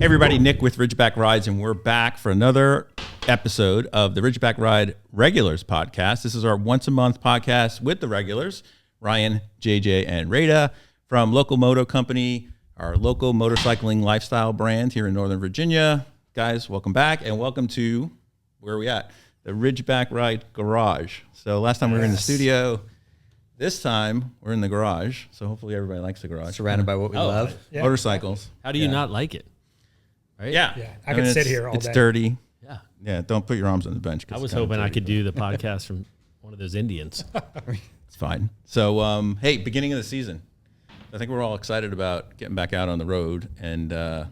Hey everybody, Nick with Ridgeback Rides, and we're back for another episode of the Ridgeback Ride Regulars podcast. This is our once-a-month podcast with the regulars, Ryan, JJ, and Rada from LoCo Moto Company, our local motorcycling lifestyle brand here in Northern Virginia. Guys, welcome back, and welcome to, where are we at? The Ridgeback Ride Garage. So last time we were in the studio. This time we're in the garage, so hopefully everybody likes the garage. Surrounded by what we love. Yeah. Motorcycles. How do you not like it? Right? Yeah. I mean, could sit here all It's day. dirty. Yeah. Yeah, don't put your arms on the bench. I was hoping I could do the podcast from one of those Indians. It's fine. So, hey, beginning of the season. I think we're all excited about getting back out on the road, and the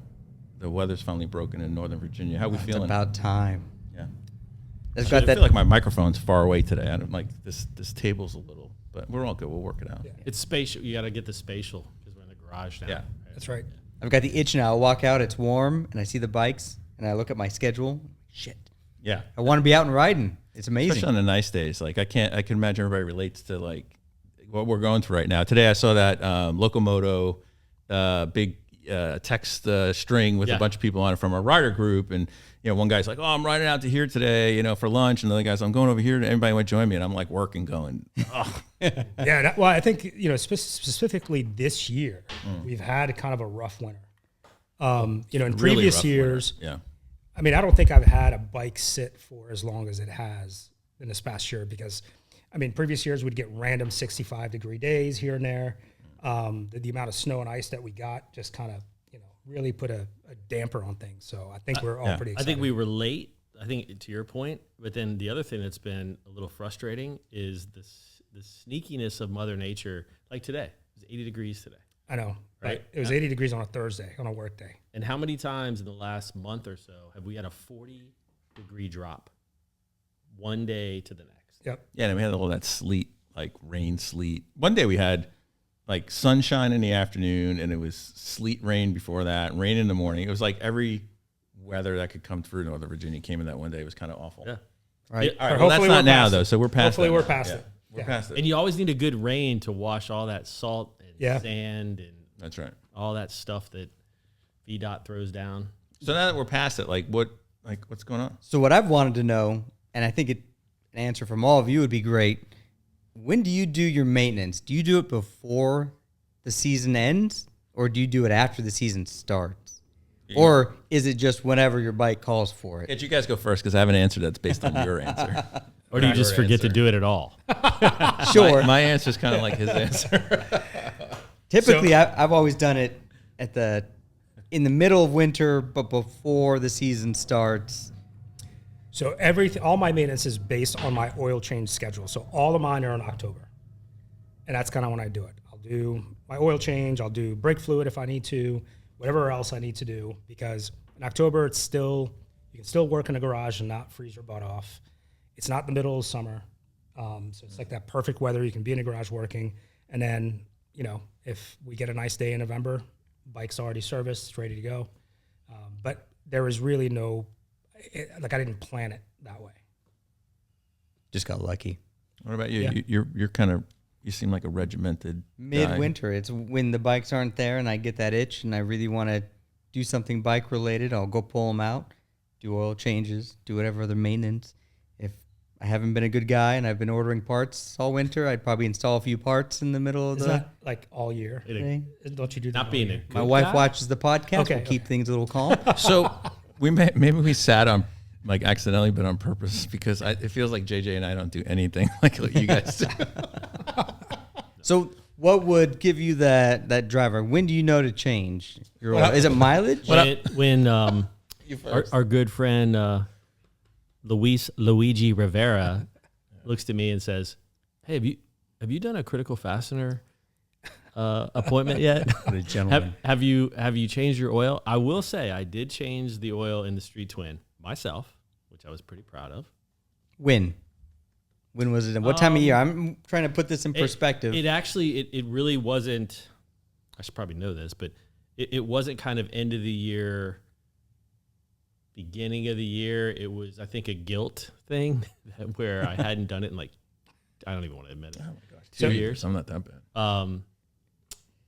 weather's finally broken in Northern Virginia. How are we feeling? It's about time. Yeah. It's I got that. feel like my microphone's far away today. I don't like this table's a little, but we're all good. We'll work it out. Yeah. It's spatial. You got to get the spatial because we're in the garage now. Yeah. Right? That's right. I've got the itch now. I walk out, it's warm, and I see the bikes, and I look at my schedule. Shit. Yeah. I want to be out and riding. It's amazing. Especially on the nice days. Like I can imagine everybody relates to like what we're going through right now. Today I saw that LoCo Moto big text string with a bunch of people on it from our rider group, and one guy's like, "Oh, I'm riding out to here today, for lunch," and the other guy's, "I'm going over here. Anybody want to join me?" And I'm like working, going, "Oh." Yeah. Well, I think specifically this year we've had kind of a rough winter. In Really previous rough years, winter. Yeah. I mean, I don't think I've had a bike sit for as long as it has in this past year because, I mean, previous years we'd get random 65-degree days here and there. The amount of snow and ice that we got just kind of, really put a damper on things. So I think we're all pretty excited. I think we were late. I think to your point, but then the other thing that's been a little frustrating is the sneakiness of Mother Nature. Like today, it was 80 degrees today. I know, Right? It was 80 degrees on a Thursday, on a work day. And how many times in the last month or so have we had a 40-degree drop one day to the next? Yep. Yeah, and we had all that sleet, like rain, sleet. One day we had like sunshine in the afternoon, and it was sleet, rain before that, rain in the morning. It was like every weather that could come through Northern Virginia came in that one day. It was kind of awful. Yeah. Right. All right, well, that's not now, though, so we're past Hopefully that we're now. past Yeah. it. We're past it. And you always need a good rain to wash all that salt and sand and That's right. all that stuff that VDOT throws down. So now that we're past it, what's going on? So what I've wanted to know, and I think an answer from all of you would be great. When do you do your maintenance? Do you do it before the season ends, or do you do it after the season starts? Or is it just whenever your bike calls for it? Hey, you guys go first because I have an answer that's based on your answer. Or do you just forget to do it at all? Sure. My answer is kind of like his answer. Typically, I've always done it in the middle of winter, but before the season starts. So all my maintenance is based on my oil change schedule. So all of mine are in October, and that's kind of when I do it. I'll do my oil change. I'll do brake fluid if I need to, whatever else I need to do. Because in October, you can still work in a garage and not freeze your butt off. It's not the middle of summer, so it's like that perfect weather. You can be in a garage working, and then if we get a nice day in November, bike's already serviced, it's ready to go. But there is really I didn't plan it that way. Just got lucky. What about you? Yeah. You seem like a regimented Midwinter, it's when the bikes aren't there and I get that itch and I really want to do something bike related. I'll go pull them out, do oil changes, do whatever other maintenance. If I haven't been a good guy and I've been ordering parts all winter, I'd probably install a few parts in the middle of Is the that like all year? thing. Don't you do that? Not all being year? a My good wife guy? watches the podcast. Okay, We'll keep things a little calm. So maybe we sat on like accidentally, but on purpose because it feels like JJ and I don't do anything like you guys do. So what would give you that driver? When do you know to change your oil? Is it mileage? When our good friend Luigi Rivera looks to me and says, "Hey, have you done a critical fastener appointment yet? What a gentleman. have you changed your oil?" I will say I did change the oil in the Street Twin myself, which I was pretty proud of. When was it? What time of year? I'm trying to put this in perspective. It actually it really wasn't. I should probably know this, but it wasn't kind of end of the year, beginning of the year. It was, I think, a guilt thing where I hadn't done it in like, I don't even want to admit it. Oh my gosh, 2 years. I'm not that bad.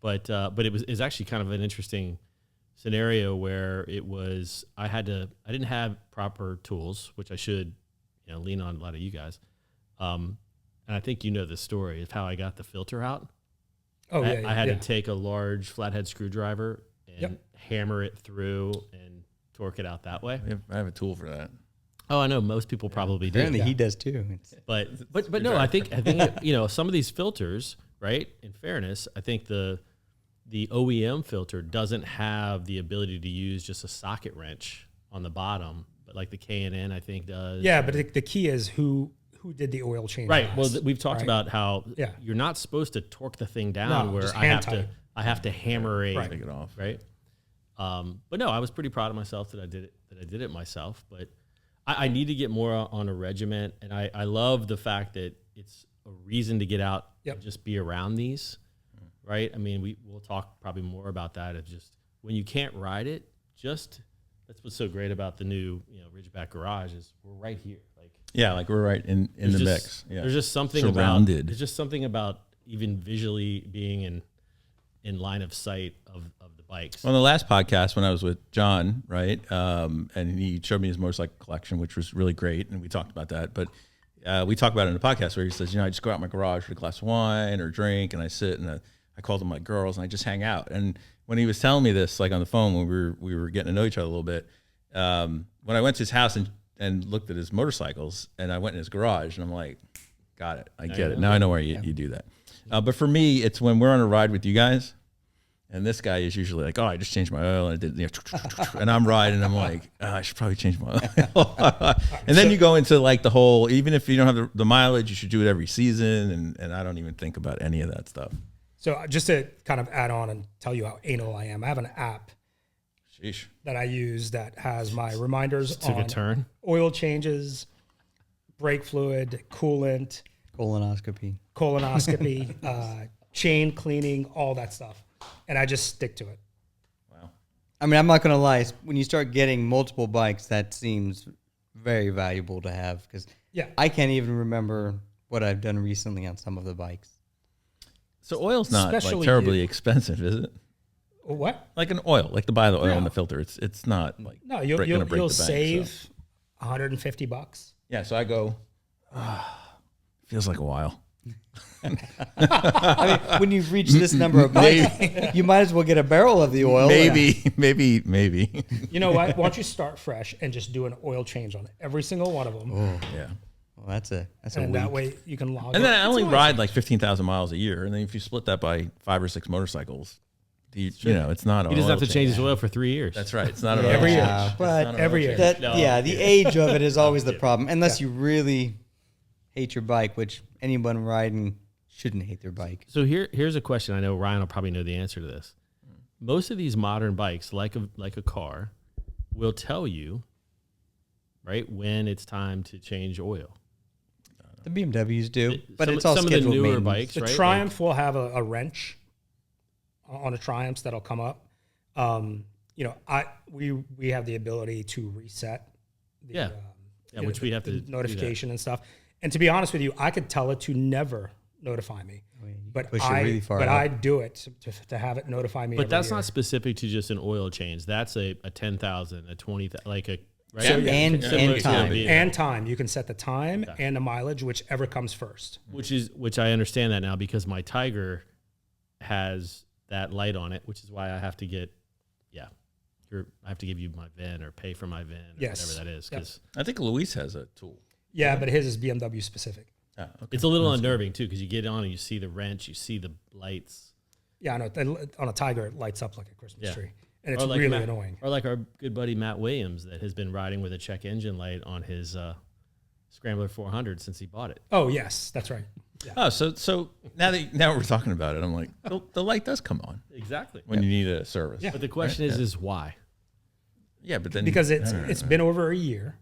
But it was actually kind of an interesting scenario where I didn't have proper tools, which I should, lean on a lot of you guys. And I think you know the story of how I got the filter out. Oh, I had to take a large flathead screwdriver and hammer it through and torque it out that way. I have a tool for that. Oh, I know most people probably do. Apparently he does too. But no, I think some of these filters, right? In fairness, I think the OEM filter doesn't have the ability to use just a socket wrench on the bottom, but like the K&N I think does. Yeah, but the key is who did the oil change. Right. last, Well, we've talked about how Yeah. you're not supposed to torque the thing down No, where just I hand have to hammer a Take it off. right. But no, I was pretty proud of myself that I did it myself. But I need to get more on a regiment, and I love the fact that it's a reason to get out and just be around these, right? I mean, we'll talk probably more about that. Of just when you can't ride it, that's what's so great about the new Ridgeback Garage is we're right here. Like we're right in the mix. Yeah. There's just something Surrounded. there's just something about even visually being in line of sight of the bikes. On the last podcast when I was with John, right, and he showed me his motorcycle collection, which was really great, and we talked about that. But we talked about it in the podcast where he says, I just go out in my garage with a glass of wine or drink, and I sit and I call them my girls, and I just hang out. And when he was telling me this, like on the phone when we were getting to know each other a little bit, when I went to his house and looked at his motorcycles, and I went in his garage, and I'm like, got it, I get it. Now I know why you do that. But for me, it's when we're on a ride with you guys, and this guy is usually like, I just changed my oil, and I did, and I'm riding, and I'm like, I should probably change my oil. And then you go into like the whole, even if you don't have the mileage, you should do it every season, and I don't even think about any of that stuff. So just to kind of add on and tell you how anal I am, I have an app Sheesh. that I use that has my reminders Took a on turn. oil changes, brake fluid, coolant, Colonoscopy. chain cleaning, all that stuff. And I just stick to it. Wow. I mean, I'm not going to lie. When you start getting multiple bikes, that seems very valuable to have because I can't even remember what I've done recently on some of the bikes. So oil's not Especially like terribly expensive, is it? What? Like an oil, like to buy the oil and the filter. It's not like No, gonna break you'll the bank, save so. $150. Yeah, so I go. Feels like a while. I mean, when you've reached this number of bikes, you might as well get a barrel of the oil. Maybe. You know what? Why don't you start fresh and just do an oil change on every single one of them? Yeah. Well, that's a And week. that way you can log And then it. I only ride like 15,000 miles a year, and then if you split that by 5 or 6 motorcycles, it's not. He doesn't have to change his oil for 3 years. That's right. It's not an Every oil year. change. But every year. The age of it is always the problem, unless you really hate your bike, which anyone riding shouldn't hate their bike. So here's a question. I know Ryan will probably know the answer to this. Most of these modern bikes, like a car, will tell you, right, when it's time to change oil. The BMWs do, but Some- it's all some of the scheduled newer maintenance. bikes, The right? Triumph will have a wrench on a Triumph that'll come up. We have the ability to reset the, which we have to the do that. notification and stuff. And to be honest with you, I could tell it to never notify me, but push it really far out. I do it to have it notify me. But every that's year. not specific to just an oil change. That's a 10,000, a 20,000, like a right. So, and Similar to time. a- and time. You can set the time and the mileage, whichever comes first. which I understand that now because my Tiger has that light on it, which is why I have to get I have to give you my VIN or pay for my VIN or whatever that is because I think Luis has a tool. Yeah, but his is BMW specific. Oh, okay. it's a little unnerving too because you get on and you see the wrench, you see the lights. Yeah, I know. On a Tiger, it lights up like a Christmas tree, and it's Or like really Matt- annoying. Or like our good buddy Matt Williams that has been riding with a check engine light on his Scrambler 400 since he bought it. Oh yes, that's right. Yeah. Oh, so now we're talking about it, I'm like, the light does come on Exactly. when you need a service. Yeah. But the question is why? Yeah, but then Because it's been over a year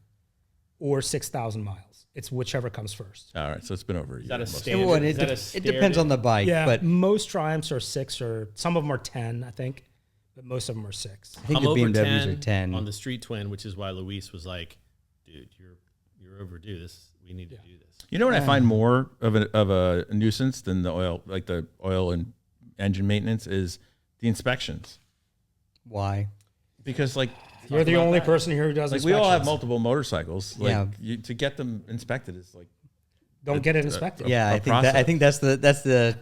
or 6,000 miles. It's whichever comes first. all right. So it's been over a year. that a most- standard? Well, Is that a it depends on the bike, Yeah, but most Triumphs are 6 or some of them are 10, I think, but most of them are 6. I think I'm the over BMWs are 10. on the Street Twin, which is why Luis was like, "Dude, you're overdue. We need to do this." You know what I find more of a nuisance than the oil, like the oil and engine maintenance, is the inspections. Why? Because like You're the only person here who does like we all have inspections. multiple motorcycles. Like Yeah. to get them inspected is like Don't get it inspected. Yeah, a I think that's the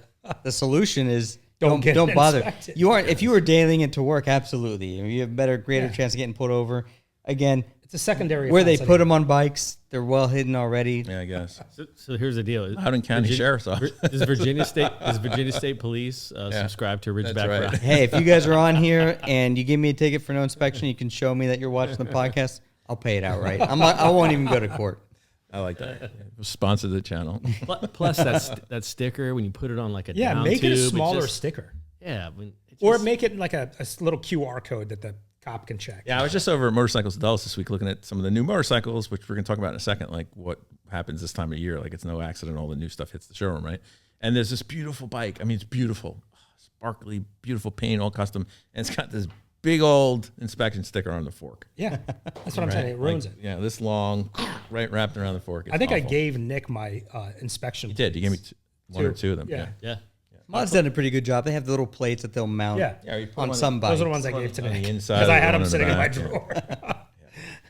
solution is Don't get don't it bother. inspected. You aren't if you were dailying into work, absolutely. You have greater chance of getting pulled over. Again, It's a secondary where they offense put anyway. them on bikes, they're well hidden already. yeah, I guess. So here's the deal. Howden County Sheriff's Office. Does Virginia State Police subscribe to Ridgeback right. Ride? Hey, if you guys are on here and you give me a ticket for no inspection, you can show me that you're watching the podcast. I'll pay it outright. I won't even go to court. I like that. Yeah. Sponsor the channel. Plus that sticker when you put it on like a down make it a tube, smaller just- sticker. Yeah, when it Or just- make it like a little QR code that the cop can check. Yeah, I was just over at Motorcycles of Dallas this week looking at some of the new motorcycles, which we're going to talk about in a second, like what happens this time of year. Like it's no accident all the new stuff hits the showroom, right? And there's this beautiful bike. I mean, it's beautiful. Sparkly, beautiful paint, all custom. And it's got this big old inspection sticker on the fork. Yeah, that's what I'm saying. It ruins Like, it. Yeah, this long, right wrapped around the fork. It's I think I awful. gave Nick my inspection. You did. You gave me one or two of them. Yeah. yeah. Mod's done a pretty good job. They have the little plates that they'll mount Yeah. Yeah, you put on one some bikes. Those are the ones I gave to on the Nick inside because of I the had one them on the sitting in my back, yeah. drawer.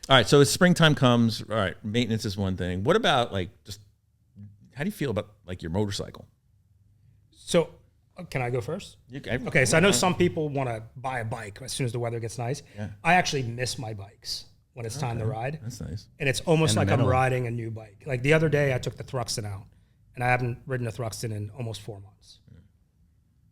All right, so it's springtime comes. All right, maintenance is one thing. What about like just how do you feel about like your motorcycle? So, can I go first? Okay, so I know some people want to buy a bike as soon as the weather gets nice. Yeah. I actually miss my bikes when it's time to ride. That's nice. And it's almost like I'm Sentimental. riding a new bike. Like the other day, I took the Thruxton out, and I haven't ridden a Thruxton in almost 4 months.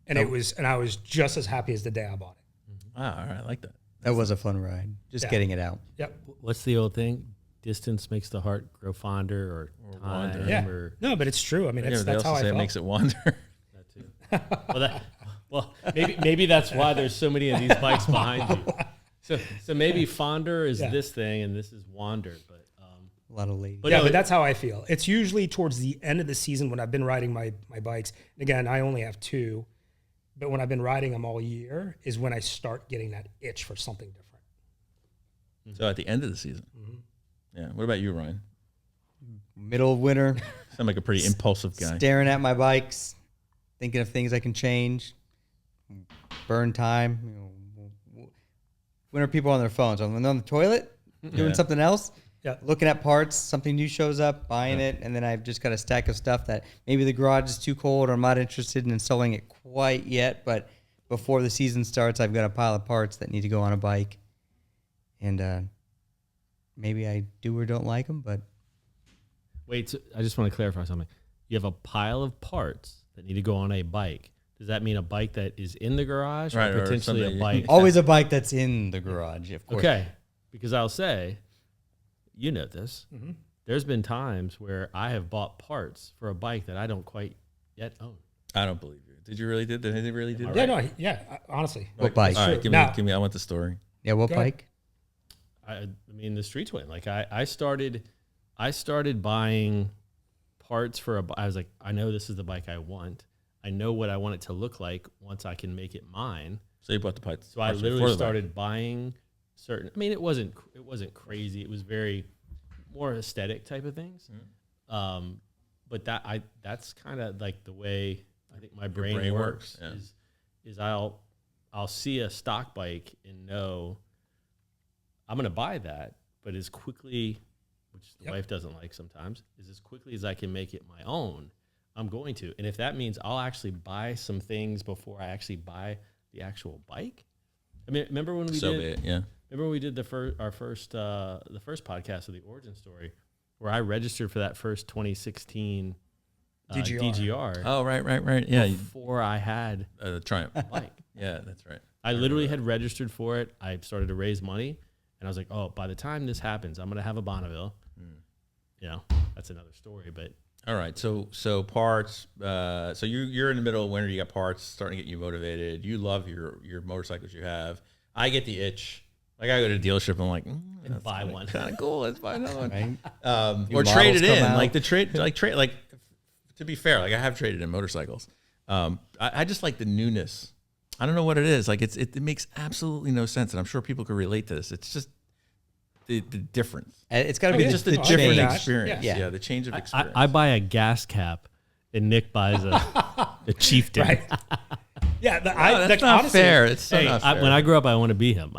And I was just as happy as the day I bought it. Ah, all right, I like that. That was a fun ride. Just Yeah. getting it out. Yep. What's the old thing? Distance makes the heart grow fonder, or time, wander. Yeah. or No, but it's true. I mean, Yeah, it's, they that's also how I say felt. it makes it wander. that too. Well, maybe that's why there's so many of these bikes behind you. So maybe fonder is Yeah. this thing, and this is wander, but. A lot of ladies. But Yeah, no, but that's how I feel. It's usually towards the end of the season when I've been riding my bikes. Again, I only have 2, but when I've been riding them all year is when I start getting that itch for something different. So at the end of the season. Yeah. What about you, Ryan? Middle of winter, Sound like a pretty impulsive guy. staring at my bikes, thinking of things I can change, burn time. When are people on their phones? When they're on the toilet, doing Yeah. something else, Yeah. looking at parts, something new shows up, buying it, and then I've just got a stack of stuff that maybe the garage is too cold or I'm not interested in installing it quite yet, but before the season starts, I've got a pile of parts that need to go on a bike. And maybe I do or don't like them, but Wait, so I just want to clarify something. You have a pile of parts that need to go on a bike. Does that mean a bike that is in the garage, Right, or or potentially something- a bike? always a bike that's in the garage, of course. Okay, because I'll say, you know this. There's been times where I have bought parts for a bike that I don't quite yet own. I don't believe you. Did you really did? Did they really do that? Yeah, no, yeah, honestly. What bike? All right, give Now- me. I want the story. Yeah, what Go ahead. bike? I mean, the street twin. Like I started buying parts for I was like, I know this is the bike I want. I know what I want it to look like once I can make it mine. So you bought the parts. So I parts literally before the bike. started buying certain. I mean, it wasn't crazy. It was very more aesthetic type of things. But that's kind of like the way I think my brain, brain works. works, Is I'll see a stock bike and know I'm gonna buy that, but as quickly, which the wife doesn't like sometimes, is as quickly as I can make it my own, I'm going to. And if that means I'll actually buy some things before I actually buy the actual bike. I mean, remember when we So did? be it. Yeah. Remember when we did the first podcast of the origin story, where I registered for that first 2016 DGR Oh right. Yeah. before I had The Triumph. a bike. Yeah, that's right. I literally had registered for it. I started to raise money, and I was like, "Oh, by the time this happens, I'm gonna have a Bonneville." You know, that's another story. But All right. So parts. So you're in the middle of winter. You got parts starting to get you motivated. You love your motorcycles you have. I get the itch. Like I go to a dealership. I'm like, that's buy one. Kind of cool. Let's buy another one. Right? New Or trade models it come in. out. Like the trade. Like to be fair, like I have traded in motorcycles. I just like the newness. I don't know what it is. Like it makes absolutely no sense, and I'm sure people could relate to this. It's just the difference. It's got to be yeah. It's just a I different get that. experience. Yeah. Yeah, the change of I, experience. I buy a gas cap, and Nick buys a chieftain. Right. Yeah, That's not honestly, fair. It's so Hey, not fair. when I grew up, I want to be him.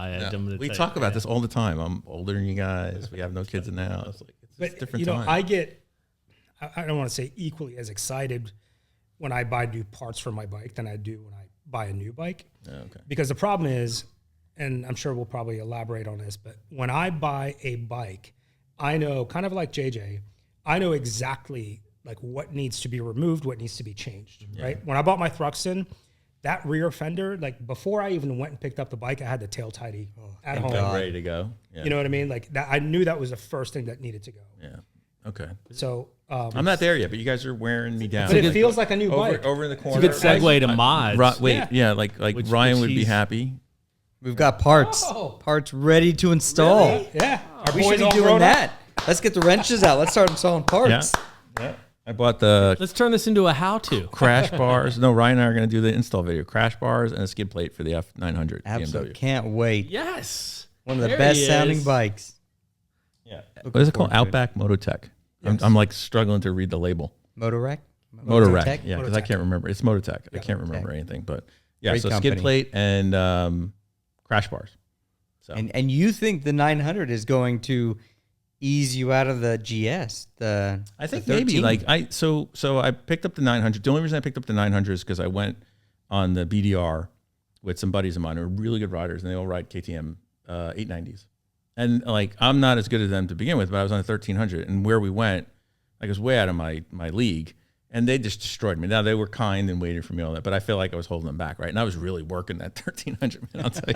We talk about this all the time. I'm older than you guys. We have no kids in the house. Like, it's But different you know, time. I don't want to say equally as excited when I buy new parts for my bike than I do when I buy a new bike. Okay. Because the problem is, and I'm sure we'll probably elaborate on this, but when I buy a bike, I know, kind of like JJ, I know exactly like what needs to be removed, what needs to be changed, right? When I bought my Thruxton, that rear fender, like before I even went and picked up the bike, I had the tail tidy at home. Like ready to go. Yeah. You know what I mean? Like that, I knew that was the first thing that needed to go. Yeah. Okay. So I'm not there yet, but you guys are wearing me down. but it feels like a new bike. over in the It's corner. a good segue to mods. Wait, yeah, like Which Ryan would be he's- happy. We've got parts Oh. ready to install. Yeah, our We boys should be all doing grown up. that. Let's get the wrenches out. Let's start installing parts. Yeah. I bought the Let's turn this into a how-to. crash bars. No, Ryan and I are going to do the install video. Crash bars and a skid plate for the F900 Absolutely. BMW. Can't wait. Yes. One of the There best he sounding is. bikes. Yeah. What is it called? forward to it. Outback Mototech. I'm like struggling to read the label. Motorec? Motorec. Mototech? Yeah, because I Mototech. can't remember. It's Mototech. I can't remember anything, but yeah. Great so company. skid plate and crash bars. So And you think the 900 is going to ease you out of the GS? I think maybe like so I picked up the 900. The only reason I picked up the 900 is because I went on the BDR with some buddies of mine who are really good riders, and they all ride KTM 890s. And like I'm not as good as them to begin with, but I was on a 1300, and where we went, like I was way out of my league, and they just destroyed me. Now they were kind and waiting for me all that, but I feel like I was holding them back, right? And I was really working that 1300, man, I'll tell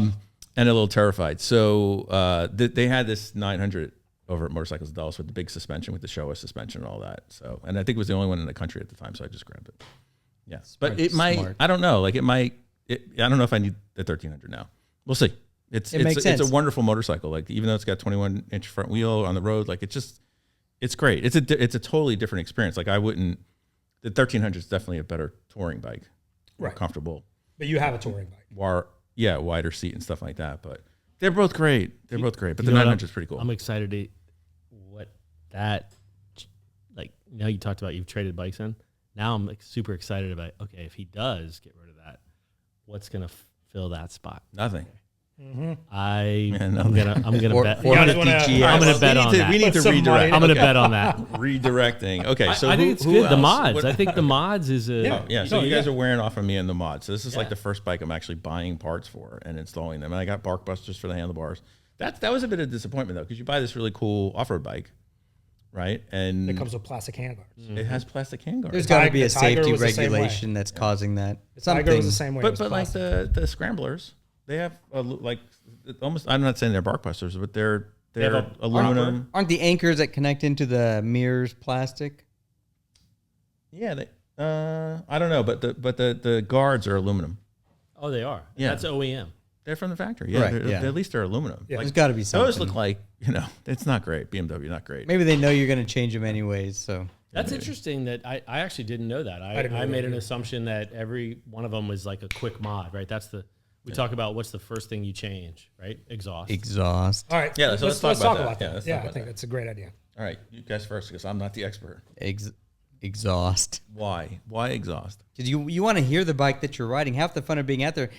you. And a little terrified. So they had this 900 over at Motorcycles of Dallas with the big suspension, with the Showa suspension and all that. So, and I think it was the only one in the country at the time, so I just grabbed it. Yeah, but it might. Smart. I don't know. Like it might. I don't know if I need the 1300 now. We'll see. It makes It's a sense. wonderful motorcycle. Like even though it's got 21-inch front wheel on the road, like it's great. It's a totally different experience. Like I wouldn't. The 1300 is definitely a better touring bike. More Right. comfortable. But you have a touring bike. Wider seat and stuff like that. But they're both great. They're both great. But You the know what 900 is pretty cool. I'm excited to what that, like, now you talked about you've traded bikes in. Now I'm like super excited about, okay, if he does get rid of that, what's going to fill that spot? Nothing. I'm no. gonna bet. You guys 450 wanna- GS. I'm gonna bet on that. We need Put to some money redirect. in I'm gonna Okay. bet on that. Redirecting. Okay, so I think who, it's who good. The else? mods. What- I think the mods is a. Yeah. So No, you guys yeah. are wearing off of me in the mods. So this is like Yeah. the first bike I'm actually buying parts for and installing them. And I got bark busters for the handlebars. That was a bit of disappointment though, because you buy this really cool off-road bike, right? And It comes with plastic handguards. it has plastic handguarrs. There's got to be a The Tiger safety was the same way. regulation that's causing that. The Tiger was the same way. it But was like plastic. the scramblers, they have like almost. I'm not saying they're bark busters, but they're have a aluminum. Aren't the anchors that connect into the mirrors plastic? Yeah, they. I don't know, but the guards are aluminum. Oh, they are. Yeah. That's OEM. They're from the factory. Yeah, Right, they're- yeah. at least they're aluminum. Yeah. There's got to be something. Those look like, it's not great. BMW, not great. Maybe they know you're going to change them anyways. So That's interesting. That I actually didn't know that. didn't know I that made an either. assumption that every one of them was like a quick mod, right? That's we talk about what's the first thing you change, right? Exhaust. exhaust, All right. Yeah, so let's talk about that. Yeah, let's Yeah, talk I about think that. that's a great idea. All right, you guys first, because I'm not the expert. exhaust. Why? Why exhaust? Because you want to hear the bike that you're riding. Half the fun of being out there.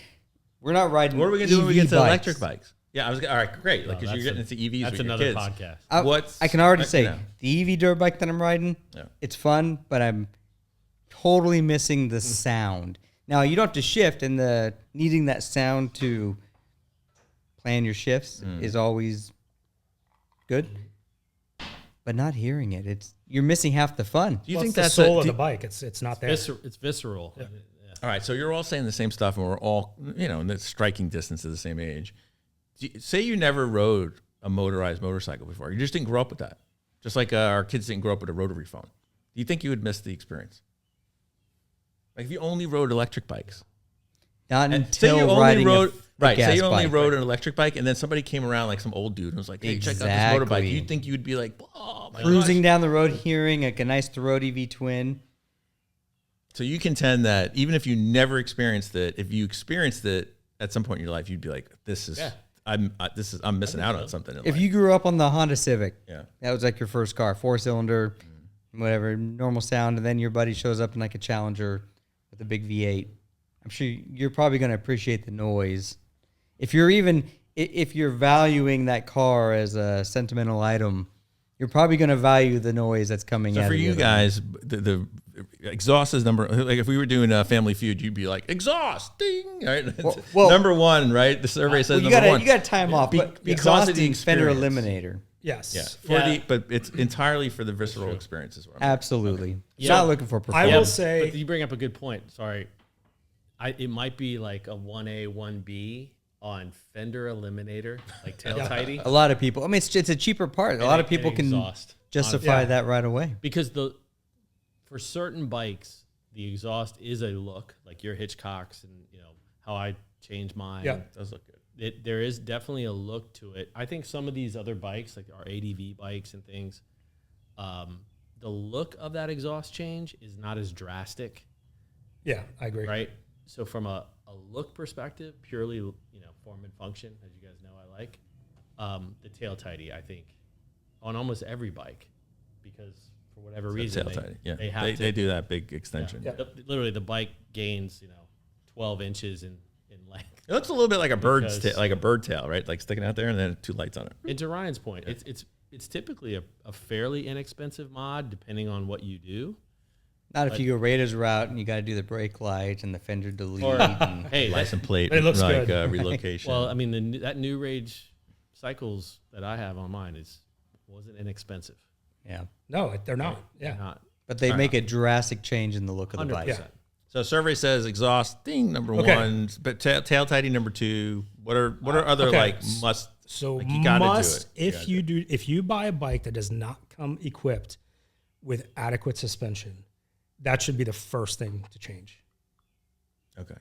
We're not riding. What are we going to do when we EV get to bikes. electric bikes? Yeah, all right, great. Like, because that's you're getting into EVs That's with your another kids. podcast. I can already Like, say the EV dirt bike that I'm riding, Yeah. it's fun, but I'm totally missing the sound. Now you don't have to shift, and the needing that sound to plan your shifts is always good, but not hearing it, you're missing half the fun. Do you Well, think it's the that's soul of do- the bike? It's not there. It's visceral. Yeah. All right, so you're all saying the same stuff, and we're all, in the striking distance of the same age. Say you never rode a motorized motorcycle before. You just didn't grow up with that. Just like our kids didn't grow up with a rotary phone. Do you think you would miss the experience? Like if you only rode electric bikes. Not And say until you only riding rode, a gas say you only bike. rode an electric bike, and then somebody came around, like some old dude, and was like, "Hey, check out this motorbike." Exactly. You think you'd be like, "Oh my cruising gosh." down the road, hearing a nice Throaty V twin. So you contend that even if you never experienced it, if you experienced it at some point in your life, you'd be like, "This is, Yeah. I'm missing out on something." In If life. you grew up on the Honda Civic, Yeah. that was like your first car, 4-cylinder, whatever, normal sound, and then your buddy shows up in like a Challenger with a big V8. I'm sure you're probably going to appreciate the noise. If you're valuing that car as a sentimental item, you're probably going to value the noise that's coming out. So for of you guys, the exhaust is number. Like if we were doing a Family Feud, you'd be like exhaust, ding, right? Well, number one, right? The survey says you number one. You got to time off. But because exhaust of the and fender experience. eliminator. Yes. But it's entirely for the visceral experiences. Absolutely. Okay. You're not looking for performance. I will say, but you bring up a good point. Sorry, it might be like a 1A, 1B on fender eliminator, like tail tidy. A lot of people. I mean, it's a cheaper part. A lot of people can justify that right away. Because for certain bikes, the exhaust is a look, like your Hitchcocks and how I changed mine. Yeah, it does look good. There is definitely a look to it. I think some of these other bikes, like our ADV bikes and things, the look of that exhaust change is not as drastic. Yeah, I agree. Right? So from a look perspective, purely form and function, as you guys know I like, the tail tidy, I think, on almost every bike, because for whatever reason, they do that big extension. Yeah. Literally, the bike gains 12 inches in length. It looks a little bit like a bird's tail, like a bird tail, right? Like sticking out there, and then two lights on it. And to Ryan's point, it's typically a fairly inexpensive mod, depending on what you do. Not if you go Raiders route and you got to do the brake light and the fender delete. Hey, license plate, it looks like good. Relocation. Well, I mean, that new Rage cycles that I have on mine wasn't inexpensive. Yeah. No, they're not. They're Yeah. not. But they make a drastic change in the look of the 100%. bike. Yeah. So survey says exhaust ding number one, but tail tidy number two. What are other like must? So like you gotta must do it. if you buy a bike that does not come equipped with adequate suspension, that should be the first thing to change. Okay.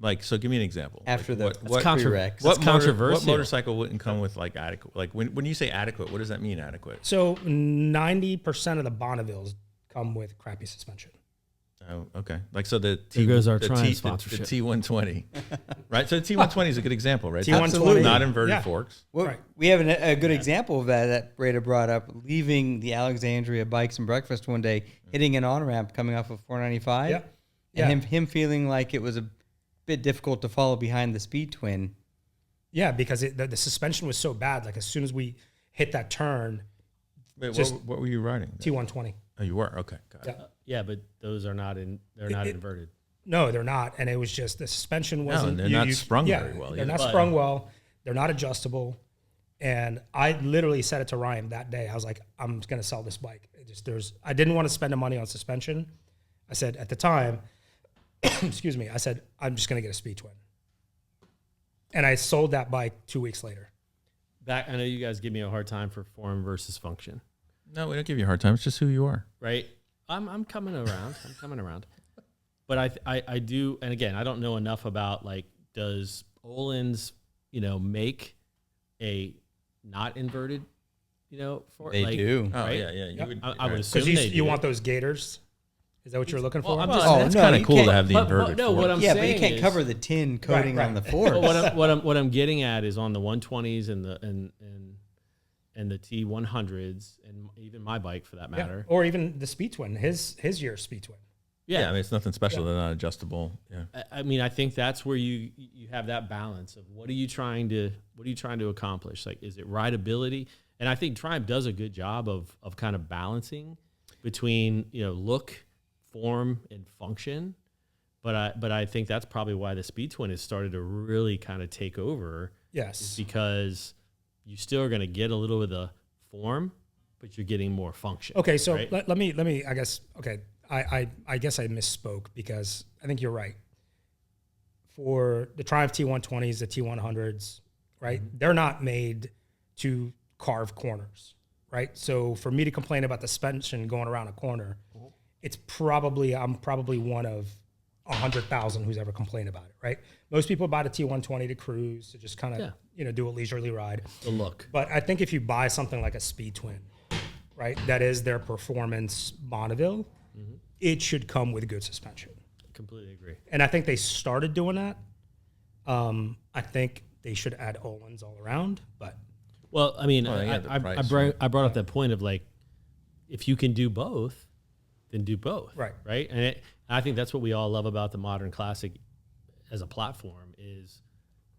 Like, so give me an example. After like, what prereqs. what controversial. What motorcycle wouldn't come with like adequate? Like when you say adequate, what does that mean? Adequate? So 90% of the Bonnevilles come with crappy suspension. Oh, okay. Like so the There goes our the Triumph the sponsorship. T120, right? So the T120 is a good example, right? T120, Absolutely. Not inverted Yeah. forks. Well, Right. we have a good example of that Rada brought up, leaving the Alexandria Bikes and Breakfast one day, hitting an on-ramp coming off of 495. Yeah. And him feeling like it was a bit difficult to follow behind the Speed Twin. Yeah, because the suspension was so bad. Like as soon as we hit that turn, Wait, Just- what were you riding? T120. Oh, you were? Okay. Got it. Yeah. Yeah, but those are not inverted. No, they're not. And it was just the suspension wasn't. they're not sprung very well They're either. not sprung well. They're not adjustable. And I literally said it to Ryan that day. I was like, I'm going to sell this bike. I didn't want to spend the money on suspension. I said at the time, excuse me, I said, I'm just going to get a Speed Twin. And I sold that bike 2 weeks later. I know you guys give me a hard time for form versus function, No, we don't give you a hard time. It's just who you are. right? I'm coming around. I'm coming around. But I do, and again, I don't know enough about like, does Öhlins, make a not inverted, for They like, do. Oh, right? yeah. You would, I would assume Because they do. you want those gators? Is that what you're looking for? I'm Oh, just, that's no, kind of you cool to can't- have the but inverted no, fork. what I'm Yeah, but you saying can't is- cover the tin coating on the right. fork. But what I'm getting at is on the 120s and the T100s and even my bike for that Yeah. matter. Or even the Speed Twin, his year's Speed Twin. Yeah, I mean, it's nothing special. They're not adjustable. Yeah. I mean, I think that's where you have that balance of what are you trying to accomplish? Like, is it rideability? And I think Triumph does a good job of kind of balancing between look, form, and function. But I think that's probably why the Speed Twin has started to really kind of take over. Yes. Because you still are going to get a little of the form, but you're getting more function. Okay, so right? let me. I guess. Okay, I guess I misspoke because I think you're right. For the Triumph T120s, the T100s, right? They're not made to carve corners, right? So for me to complain about the suspension going around a corner, I'm probably one of 100,000 who's ever complained about it, right? Most people buy the T120 to cruise, to just kind of do a leisurely ride. The look. But I think if you buy something like a Speed Twin, right, that is their performance Bonneville, it should come with good suspension. Completely agree. And I think they started doing that. I think they should add Öhlins all around, but Well, I mean, Well, yeah, the price, I brought up that point of like, if you can do both, then do both. Right. Right. And I think that's what we all love about the modern classic as a platform is,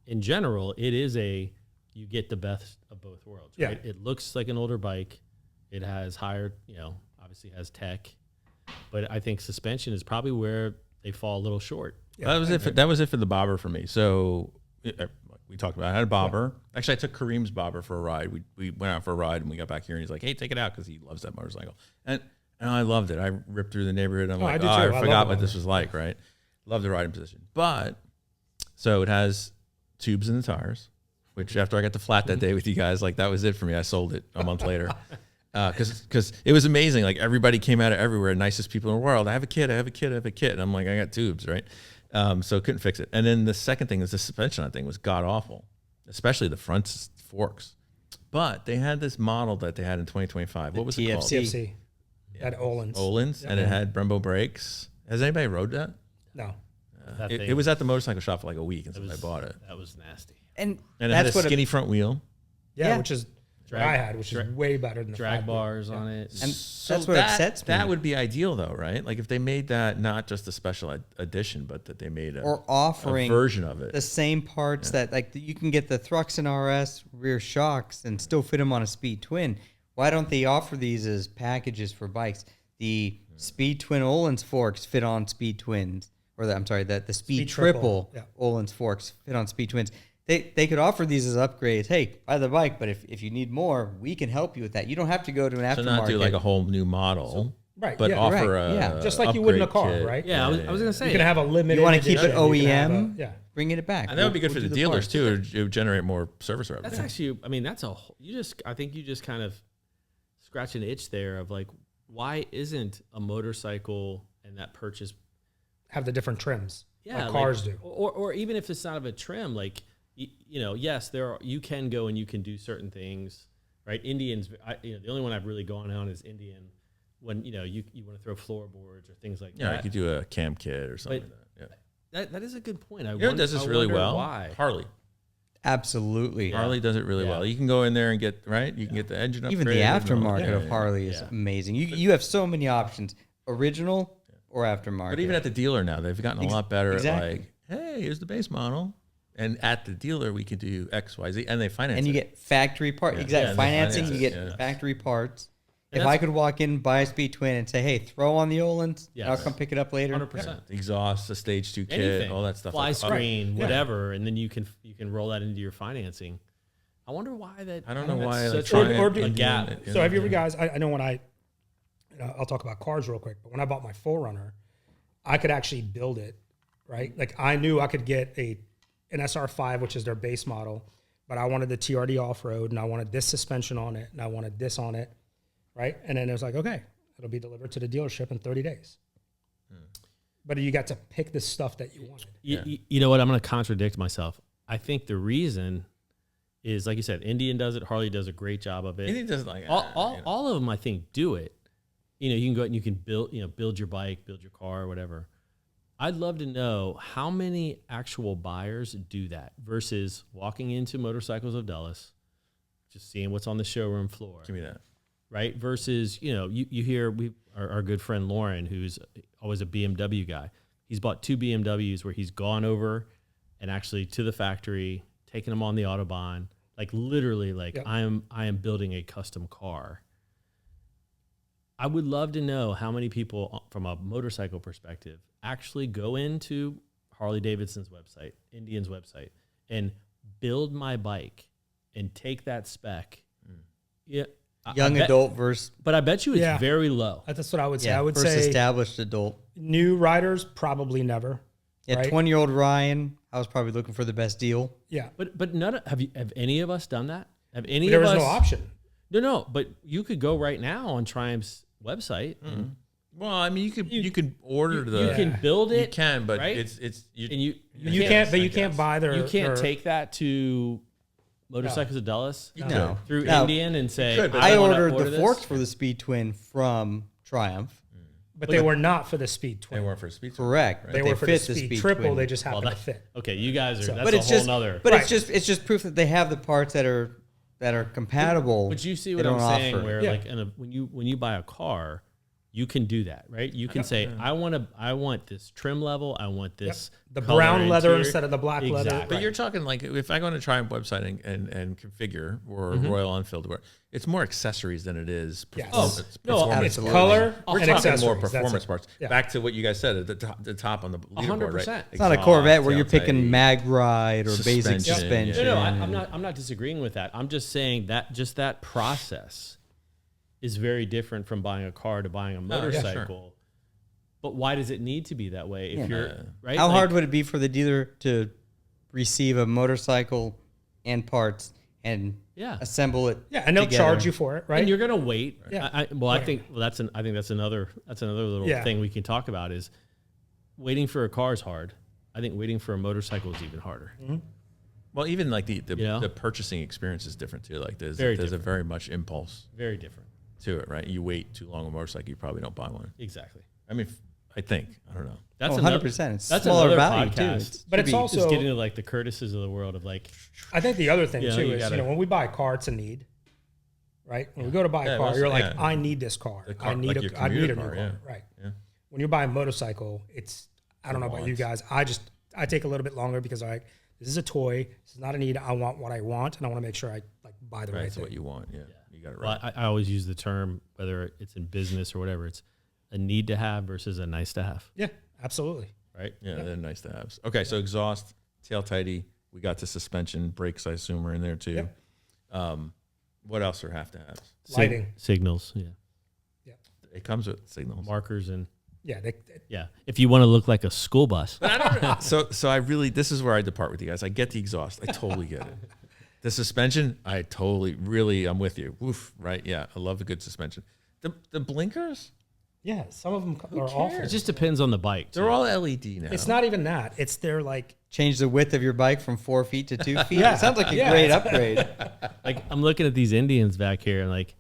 in general, it is you get the best of both worlds, right? It looks like an older bike. It has higher, obviously has tech, but I think suspension is probably where they fall a little short. Yeah, that was it for the bobber for me. So we talked about it. I had a bobber. Yeah. Actually, I took Kareem's bobber for a ride. We went out for a ride and we got back here and he's like, "Hey, take it out," because he loves that motorcycle. And I loved it. I ripped through the neighborhood. I'm like, I forgot what this was like, right? Love the riding position. But so it has tubes in the tires, which after I got the flat that day with you guys, like that was it for me. I sold it a month later. Because it was amazing. Like everybody came out of everywhere, nicest people in the world. I have a kid. And I'm like, I got tubes, right? So couldn't fix it. And then the second thing is the suspension on thing was god awful, especially the front forks. But they had this model that they had in 2025. What was it called? TFC. Had Olin's. And it had Brembo brakes. Has anybody rode that? No. It was at the motorcycle shop for like a week until I bought it. That was nasty. And it had a skinny front wheel. Yeah, which is what I had, which is way better than the drag bars on it. And that's what upsets me. That would be ideal, though, right? Like if they made that not just a special edition, but that they made or offering a version of it, the same parts that like you can get the Thruxton RS rear shocks and still fit them on a Speed Twin. Why don't they offer these as packages for bikes? The Speed Twin Öhlins forks fit on Speed Twins, or the Speed Triple Öhlins forks fit on Speed Twins. They could offer these as upgrades. Hey, buy the bike, but if you need more, we can help you with that. You don't have to go to an aftermarket. So not do like a whole new model, but offer a just like you would in a car, kit. right? Yeah, I was going to say. You can have a limited. You want to keep it edition. OEM? Bringing it back. And that would be good for the dealers too. It would generate more service revenue. That's actually, I mean, I think you just kind of scratch an itch there of like, why isn't a motorcycle and that purchase have the different trims? Yeah, like cars do. Or even if it's not of a trim, like, yes, you can go and you can do certain things, right? Indians, the only one I've really gone on is Indian when, you want to throw floorboards or things like that. Yeah, you could do a cam kit or something like that. Yeah. That is a good point. Does this really well? Why? Harley. Absolutely. Harley does it really well. You can go in there and get, you can get the engine upgrade. Even the aftermarket of Harley is amazing. You have so many options, original or aftermarket. But even at the dealer now, they've gotten a lot better at like, hey, here's the base model. And at the dealer, we can do X, Y, Z, and they finance it. And you get factory parts. Financing, you get factory parts. If I could walk in, buy a Speed Twin, and say, hey, throw on the Öhlins, I'll come pick it up later. 100%. Exhaust, a stage 2 kit, all that stuff. Fly screen, whatever, and then you can roll that into your financing. I wonder why that. I don't know why. Such a gap. So have you ever guys? I know when I'll talk about cars real quick, but when I bought my 4Runner, I could actually build it, right? Like I knew I could get an SR5, which is their base model, but I wanted the TRD off-road, and I wanted this suspension on it, and I wanted this on it, right? And then it was like, okay, it'll be delivered to the dealership in 30 days. But you got to pick the stuff that you wanted. You know what? I'm going to contradict myself. I think the reason is, like you said, Indian does it. Harley does a great job of it. Indian does like all of them, I think, do it. You can go out and you can build your bike, build your car, or whatever. I'd love to know how many actual buyers do that versus walking into Motorcycles of Dulles, just seeing what's on the showroom floor. Give me that. Right? Versus, you hear our good friend Lauren, who's always a BMW guy. He's bought 2 BMWs where he's gone over and actually to the factory, taking them on the Autobahn, like literally I am building a custom car. I would love to know how many people from a motorcycle perspective actually go into Harley Davidson's website, Indian's website, and build my bike and take that spec. Yeah. Young adult versus. But I bet you it's very low. That's what I would say. I would say established adult. New riders, probably never. Yeah, right? 20-year-old Ryan, I was probably looking for the best deal. Yeah. But have any of us done that? There was no option. No, but you could go right now on Triumph's website. Mm-hmm. Well, I mean, you can order you can build it. You can, but right? you can't buy their. You can't take that to Motorcycles of Dulles through No. Indian and say I ordered order the forks for the Speed Twin from Triumph. But they were not for the Speed Twin. They weren't for Speed Twin. Correct. Right? They were for the Speed Triple. Twin. They just happened to fit. Okay, you guys are. But That's a whole nother. But it's just proof that they have the parts that are compatible. But you see what I'm saying? Where like when you buy a car, you can do that, right? You can say, I want this trim level. I want this The color brown leather interior. instead of the black leather. Exactly. But you're talking like if I go on a Triumph website and configure or Royal Enfield, where it's more accessories than it is Yes. performance. No, performance It's parts. color We're and talking accessories. more That's performance it. parts. Yeah. Back to what you guys said at the top on the leaderboard, 100%. right? It's not a Exhaust, Corvette where you're tail picking tight. mag ride or basic Suspension, suspension. No, I'm not disagreeing with that. I'm just saying that just that process is very different from buying a car to buying a motorcycle. But why does it need to be that way? If you're right, How hard would it be for the dealer to receive a motorcycle and parts and assemble it? Yeah, and they'll together? charge you for it, right? And you're gonna wait. Yeah. I think that's another little thing we can talk about is waiting for a car is hard. I think waiting for a motorcycle is even harder. Mm-hmm. Well, even like the purchasing experience is different too. Like there's a very much impulse Very different. to it, right? You wait too long on a motorcycle, you probably don't buy one. Exactly. I mean, I think. I don't know. That's 100%. It's that's smaller another value podcast. too. But it's Just also, getting to like the Curtises of the world of like, I think the other thing You know, too you is, gotta- when we buy a car, it's a need, right? When we go to buy a Yeah, car, well, you're like, yeah. I need this car. The car- I need like your I need commuter a new car, car, yeah. right? Yeah. When you buy a motorcycle, it's, I don't know about you wants. guys. I take a little bit longer because this is a toy. This is not a need. I want what I want, and I want to make sure I like buy the Right, right it's thing. what you want. Yeah, you got it well, right. I always use the term, whether it's in business or whatever, it's a need to have versus a nice to have, Yeah, absolutely. right? Yeah, they're nice to have. Okay, so exhaust, tail tighty. We got the suspension, brakes. I assume are in there too. Yep. What else are have to have? Lighting. Signals, It comes with signals. markers, and Yeah, if you want to look like a school bus, So I really, this is where I depart with you guys. I get the exhaust. I totally get it. The suspension, I totally, really, I'm with you. Woof, right? Yeah, I love a good suspension. The blinkers, yeah. Some of them are awful. it just depends on the bike. they're all LED now. It's not even that. It's they're like, Change the width of your bike from 4 feet to 2 feet. Yeah. It sounds like a Yeah. great upgrade. Like I'm looking at these Indians back here, and like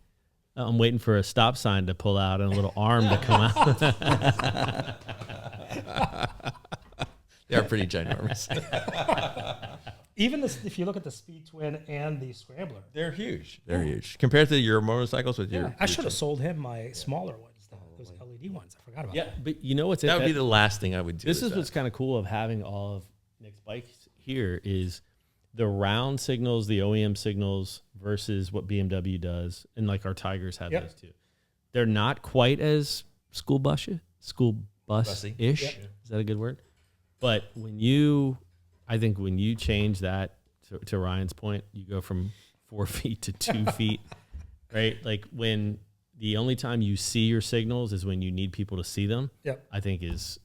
I'm waiting for a stop sign to pull out and a little arm to come out. They're pretty ginormous. even this. If you look at the Speed Twin and the Scrambler, They're huge. They're huge compared to your motorcycles with your. I should have sold him my smaller ones, those LED ones. I forgot about Yeah, that. but you know what's That would be the last thing I would do. This with is what's kind of cool of having all of Nick's bikes here is the round signals, the OEM signals versus what BMW does, and like our Tigers have Yep. those too. They're not quite as school bus-ish. Bussy. Is that a good word? But I think when you change that to Ryan's point, you go from 4 feet to 2 feet, right? Like when the only time you see your signals is when you need people to see them. Yep. I think is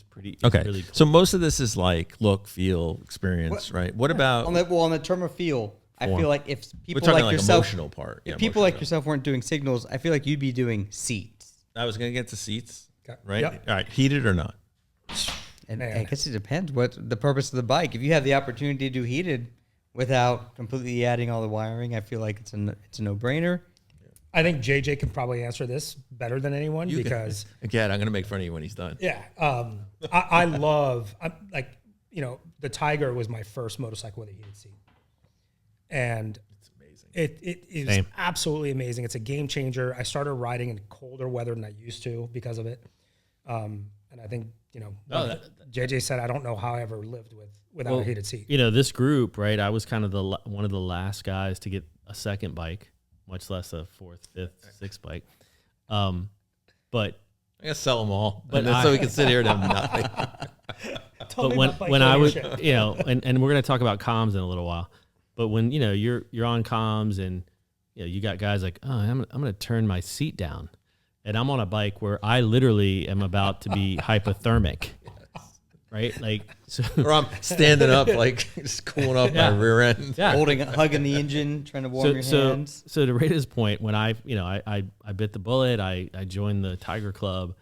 pretty Okay. Really cool. So most of this is like look, feel, experience, right? What about On the term of feel, I Form. feel like if we're people talking like like yourself, emotional part. if Yeah, people emotional like stuff. yourself weren't doing signals, I feel like you'd be doing seats. I was gonna get to seats, Okay. right? Yep. All right, heated or not? And Man. I guess it depends what the purpose of the bike. If you have the opportunity to do heated without completely adding all the wiring, I feel like it's a no-brainer. I think JJ can probably answer this better than anyone You can- because again, I'm gonna make fun of you when he's done. yeah, I love the Tiger was my first motorcycle with a heated seat, and It's amazing. it is Same. absolutely amazing. It's a game changer. I started riding in colder weather than I used to because of it, and I think JJ said I don't know how I ever lived without a heated seat. You know, this group, right? I was kind of one of the last guys to get a second bike, much less a fourth, fifth, sixth bike. But I gotta sell them all, But so we can sit here and have nothing. Tell me when about bike when I was, ownership. and we're gonna talk about comms in a little while. But when you're on comms and you got guys like, oh, I'm gonna turn my seat down, and I'm on a bike where I literally am about to be hypothermic, right? Like, so Or I'm standing up, like just cooling off my rear end. yeah. Hugging the engine, trying to warm your hands. So to Rita's point, when I bit the bullet, I joined the Tiger Club.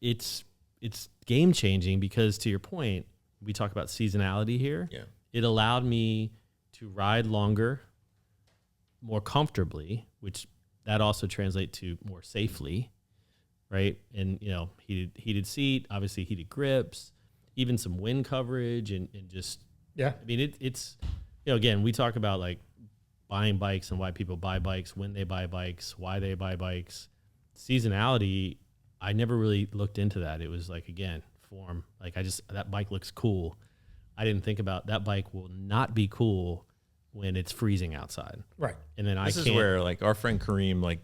It's game changing because to your point, we talk about seasonality here. Yeah. It allowed me to ride longer, more comfortably, which that also translates to more safely, right? And heated seat, obviously heated grips, even some wind coverage, and just Yeah. I mean, it's again, we talk about like buying bikes and why people buy bikes, when they buy bikes, why they buy bikes. seasonality, I never really looked into that. It was like, again, form. Like that bike looks cool. I didn't think about that bike will not be cool when it's freezing outside. Right. And then This is where like our friend Kareem,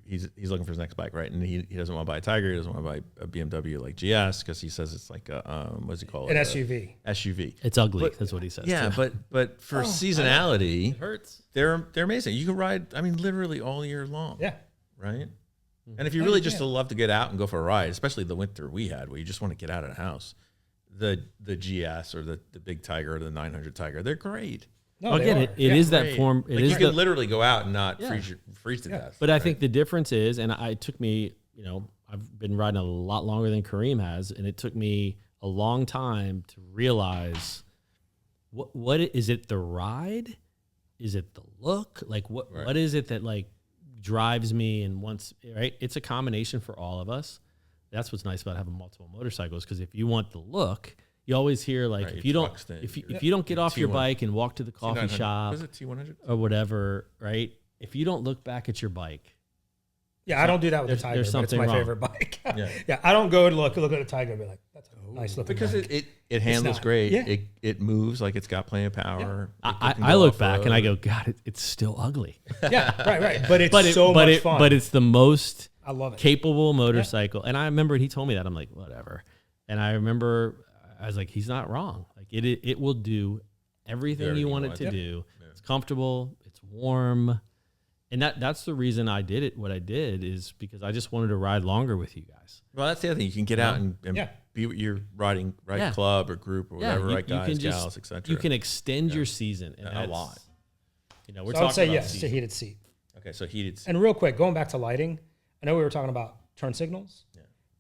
he's looking for his next bike, right? And he doesn't want to buy a Tiger. He doesn't want to buy a BMW like GS because he says it's like a what's he call it? An SUV. SUV. It's ugly. That's what he says. Yeah, too. but for seasonality, It hurts. they're amazing. You can ride, I mean, literally all year long. Yeah. Right. And if you really just love to get out and go for a ride, especially the winter we had where you just want to get out of the house, the GS or the big Tiger or the 900 Tiger, they're great. No, Again, it is that form. It Like is you can literally go out and not freeze to death. But I think the difference is, and it took me, I've been riding a lot longer than Kareem has, and it took me a long time to realize what is it the ride? Is it the look? Like what is it that like drives me and wants, right? It's a combination for all of us. That's what's nice about having multiple motorcycles, because if you want the look, you always hear like if you don't get off your bike and walk to the coffee shop, was it T100 or whatever, right? If you don't look back at your bike, I don't do that with the Tiger. there's But it's something my wong. favorite bike. I don't go and look at the Tiger and be like, that's a nice looking because bike. it handles not. great. Yeah. It moves like it's got plenty of power. I look back and I go, God, it's still ugly. Right. But it's much fun. But it's the most I love it. capable motorcycle. And I remember he told me that. I'm like, whatever. And I remember I was like, he's not wrong. Like it will do everything you want it to do. Yeah. It's comfortable. It's warm. And that's the reason I did it. What I did is because I just wanted to ride longer with you guys. Well, that's the other thing. You can get out and be with your riding club or group or whatever, right? Guys, gals, etc. You can extend your season a lot. We're So I would say talking yes about to heated seat. Okay, so heated seat. And real quick, going back to lighting, I know we were talking about turn signals,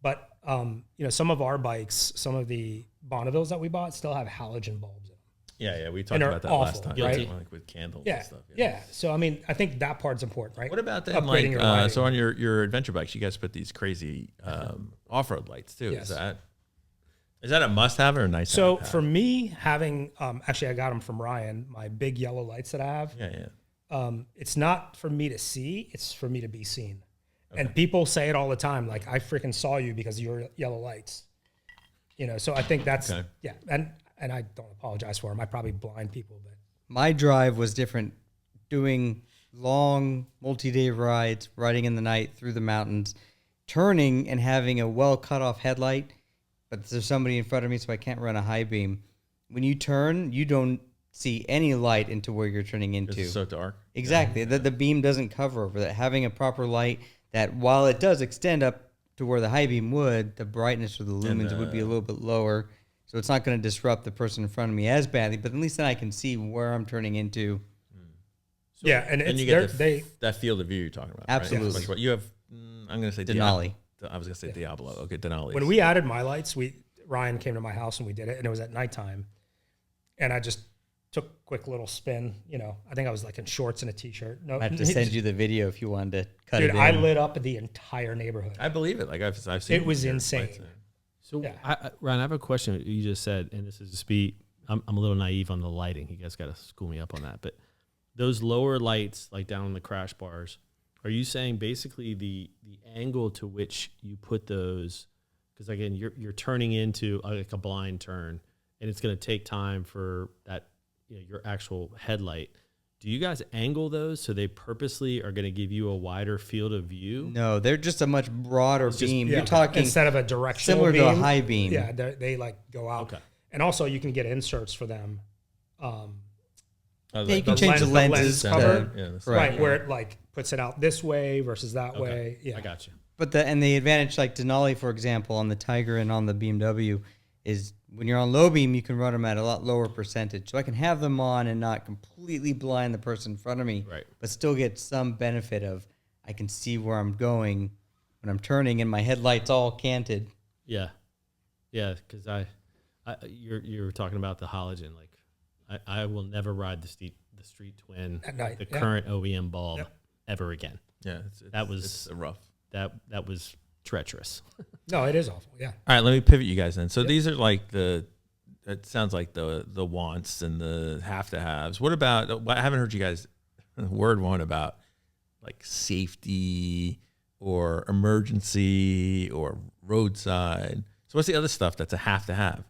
but some of our bikes, some of the Bonnevilles that we bought still have halogen bulbs in them. Yeah, we talked about that last time, right? Like with candles Yeah, and stuff. yeah. So I mean, I think that part's important, right? What about that? Upgrading your lighting. So on your adventure bikes, you guys put these crazy off-road lights too. Yes. Is that a must-have or a nice? So for me, having actually, I got them from Ryan. My big yellow lights that I have. Yeah. It's not for me to see; it's for me to be seen. Okay. And people say it all the time, like I freaking saw you because of your yellow lights. So I think that's and I don't apologize for them. I probably blind people, but My drive was different. Doing long multi-day rides, riding in the night through the mountains, turning and having a well cut off headlight, but there's somebody in front of me, so I can't run a high beam. When you turn, you don't see any light into where you're turning into. It's so dark. Exactly. The beam doesn't cover over that. Having a proper light that, while it does extend up to where the high beam would, the brightness of the lumens would be a little bit lower. So it's not going to disrupt the person in front of me as badly, but at least then I can see where I'm turning into. So, and you get that field of view you're talking about. Absolutely. Right? Like you have, I'm going to say Denali. I was going to say Diablo. Okay, Denali. When we added my lights, Ryan came to my house and we did it, and it was at nighttime. And I just took a quick little spin. I think I was like in shorts and a t-shirt. No, I have to send you the video if you wanted to cut it in. Dude, I lit up the entire neighborhood. I believe it. Like I've seen it was insane. So, Ryan, I have a question. You just said, and this is to be, I'm a little naive on the lighting. You guys got to school me up on that. But those lower lights, like down in the crash bars, are you saying basically the angle to which you put those? Because again, you're turning into like a blind turn, and it's going to take time for that, your actual headlight. Do you guys angle those so they purposely are going to give you a wider field of view? No, they're just a much broader beam. You're talking instead of a directional similar beam, to a high beam. Yeah, they like go out. Okay. And also you can get inserts for them. You can change the lenses cover, right, where it like puts it out this way versus that way. Yeah, I got you. But the advantage, like Denali, for example, on the Tiger and on the BMW, is when you're on low beam, you can run them at a lot lower percentage. So I can have them on and not completely blind the person in front of me, right, but still get some benefit of I can see where I'm going when I'm turning and my headlight's all canted. Yeah, because you were talking about the halogen. Like I will never ride the street twin at night, the current OEM bulb ever again. Yeah, it's rough. That was treacherous. No, it is awful. Yeah. All right, let me pivot you guys then. So these are like it sounds like the wants and the have to haves. What about, I haven't heard you guys word one about like safety, or emergency or roadside. So what's the other stuff that's a have to have?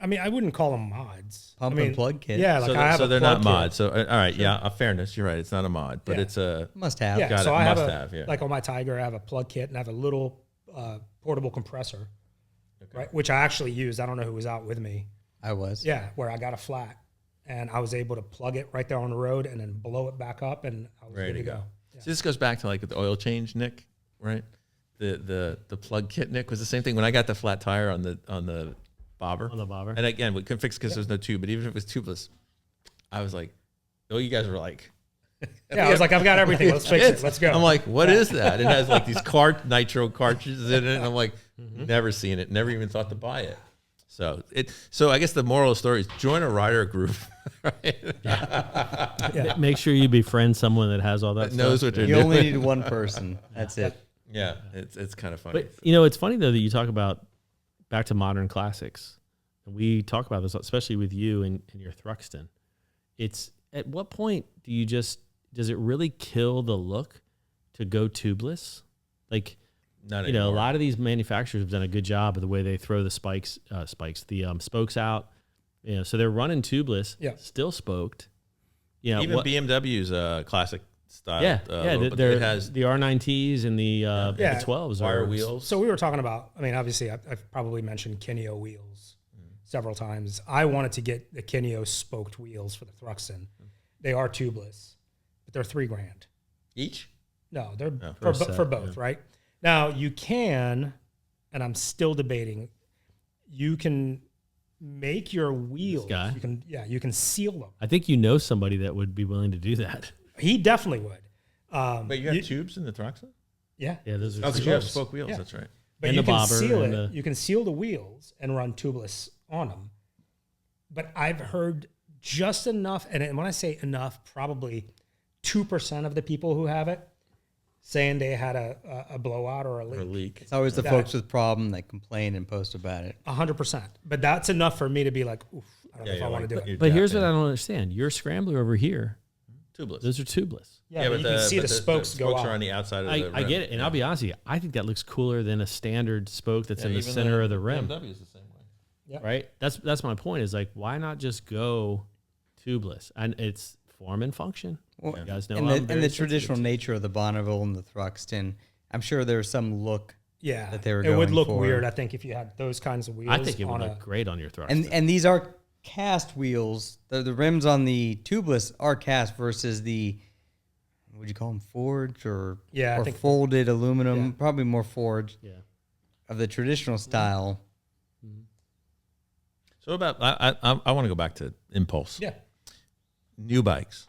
I mean, I wouldn't call them mods. Pump and plug kit. Yeah, like So, I have so a they're plug not kit. mods. So all right, yeah, fairness, you're right. It's not a mod, but Yeah. it's a Must have. Yeah, Got so it. I have Must a, have, yeah. like on my Tiger, I have a plug kit and I have a little portable compressor, right? Which I actually used. I don't know who was out with me. I was. Yeah, where I got a flat and I was able to plug it right there on the road and then blow it back up and I was ready good to to go. go. So this goes back to like the oil change, Nick, right? The plug kit, Nick, was the same thing when I got the flat tire on the bobber. On the bobber. And again, we couldn't fix because there's no tube. But even if it was tubeless, I was like, oh, you guys were like, Yeah, I was like, I've got everything. Let's fix it. Let's go. I'm like, what is that? It has like these nitro cartridges in it. And I'm like, never seen it. Never even thought to buy it. So I guess the moral of the story is join a rider group, right? Make sure you befriend someone that has all that Knows stuff. what they're You doing. only need one person. That's it. Yeah, it's kind of funny. But it's funny though that you talk about back to modern classics, and we talk about this especially with you and your Thruxton. It's at what point does it really kill the look to go tubeless? Like, Not a anymore. lot of these manufacturers have done a good job of the way they throw the spokes out. So they're running tubeless, still spoked. Even BMW's classic style. It has the R9Ts and the 12s wire are wheels. So we were talking about, I mean, obviously I've probably mentioned Kineo wheels several times. I wanted to get the Kineo spoked wheels for the Thruxton. They are tubeless, but they're $3,000 Each? No, they're for both, right? Now you can, and I'm still debating, you can make your wheels. guy? You can seal them. I think you know somebody that would be willing to do that. He definitely would. But you have tubes in the Thruxton? Yeah. Yeah, those are Oh, because you have spoke wheels. Yeah. That's right. But And you the can bobber seal and it. You can seal the wheels and run tubeless on them. But I've heard just enough, and when I say enough, probably 2% of the people who have it saying they had a blowout or a leak. Or a leak. It's always the folks with problem that complain and post about it. 100%. But that's enough for me to be like, oof, I don't know if I want to do it. But here's what I don't understand. Your scrambler over here, Tubeless. those are tubeless. Yeah, but you can see the spokes go are out. on the outside of the rim. I get it. And I'll be honest with you, I think that looks cooler than a standard spoke that's in the center of the rim. BMW is the same way. Yep. Right? That's my point is like, why not just go tubeless? And it's form and function. Well, You guys know and I'm the, very and the sensitive traditional to- nature of the Bonneville and the Thruxton, I'm sure there's some look. Yeah, that they were it would going look for. weird, I think, if you had those kinds of wheels. I think it would on look great on your Thruxton. And these are cast wheels. The rims on the tubeless are cast versus the, what would you call them, forged or I or think folded aluminum, yeah. probably more forged yeah. of the traditional style. So about I want to go back to impulse. Yeah. New bikes.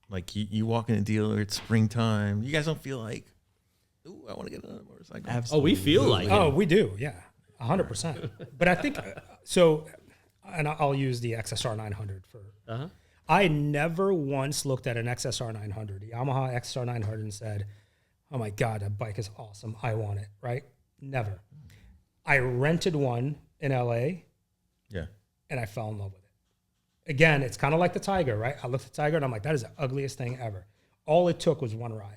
Like you walk in a dealer, it's springtime. You guys don't feel like, ooh, I want to get another motorcycle. Oh, we feel like Oh, it. we do, yeah, 100%. But I think so. And I'll use the XSR 900 for. Uh-huh. I never once looked at an XSR 900, the Yamaha XSR 900, and said, "Oh my God, that bike is awesome. I want it." Right? Never. I rented one in LA, Yeah. and I fell in love with it. Again, it's kind of like the Tiger, right? I looked at the Tiger, and I'm like, "That is the ugliest thing ever." All it took was one ride.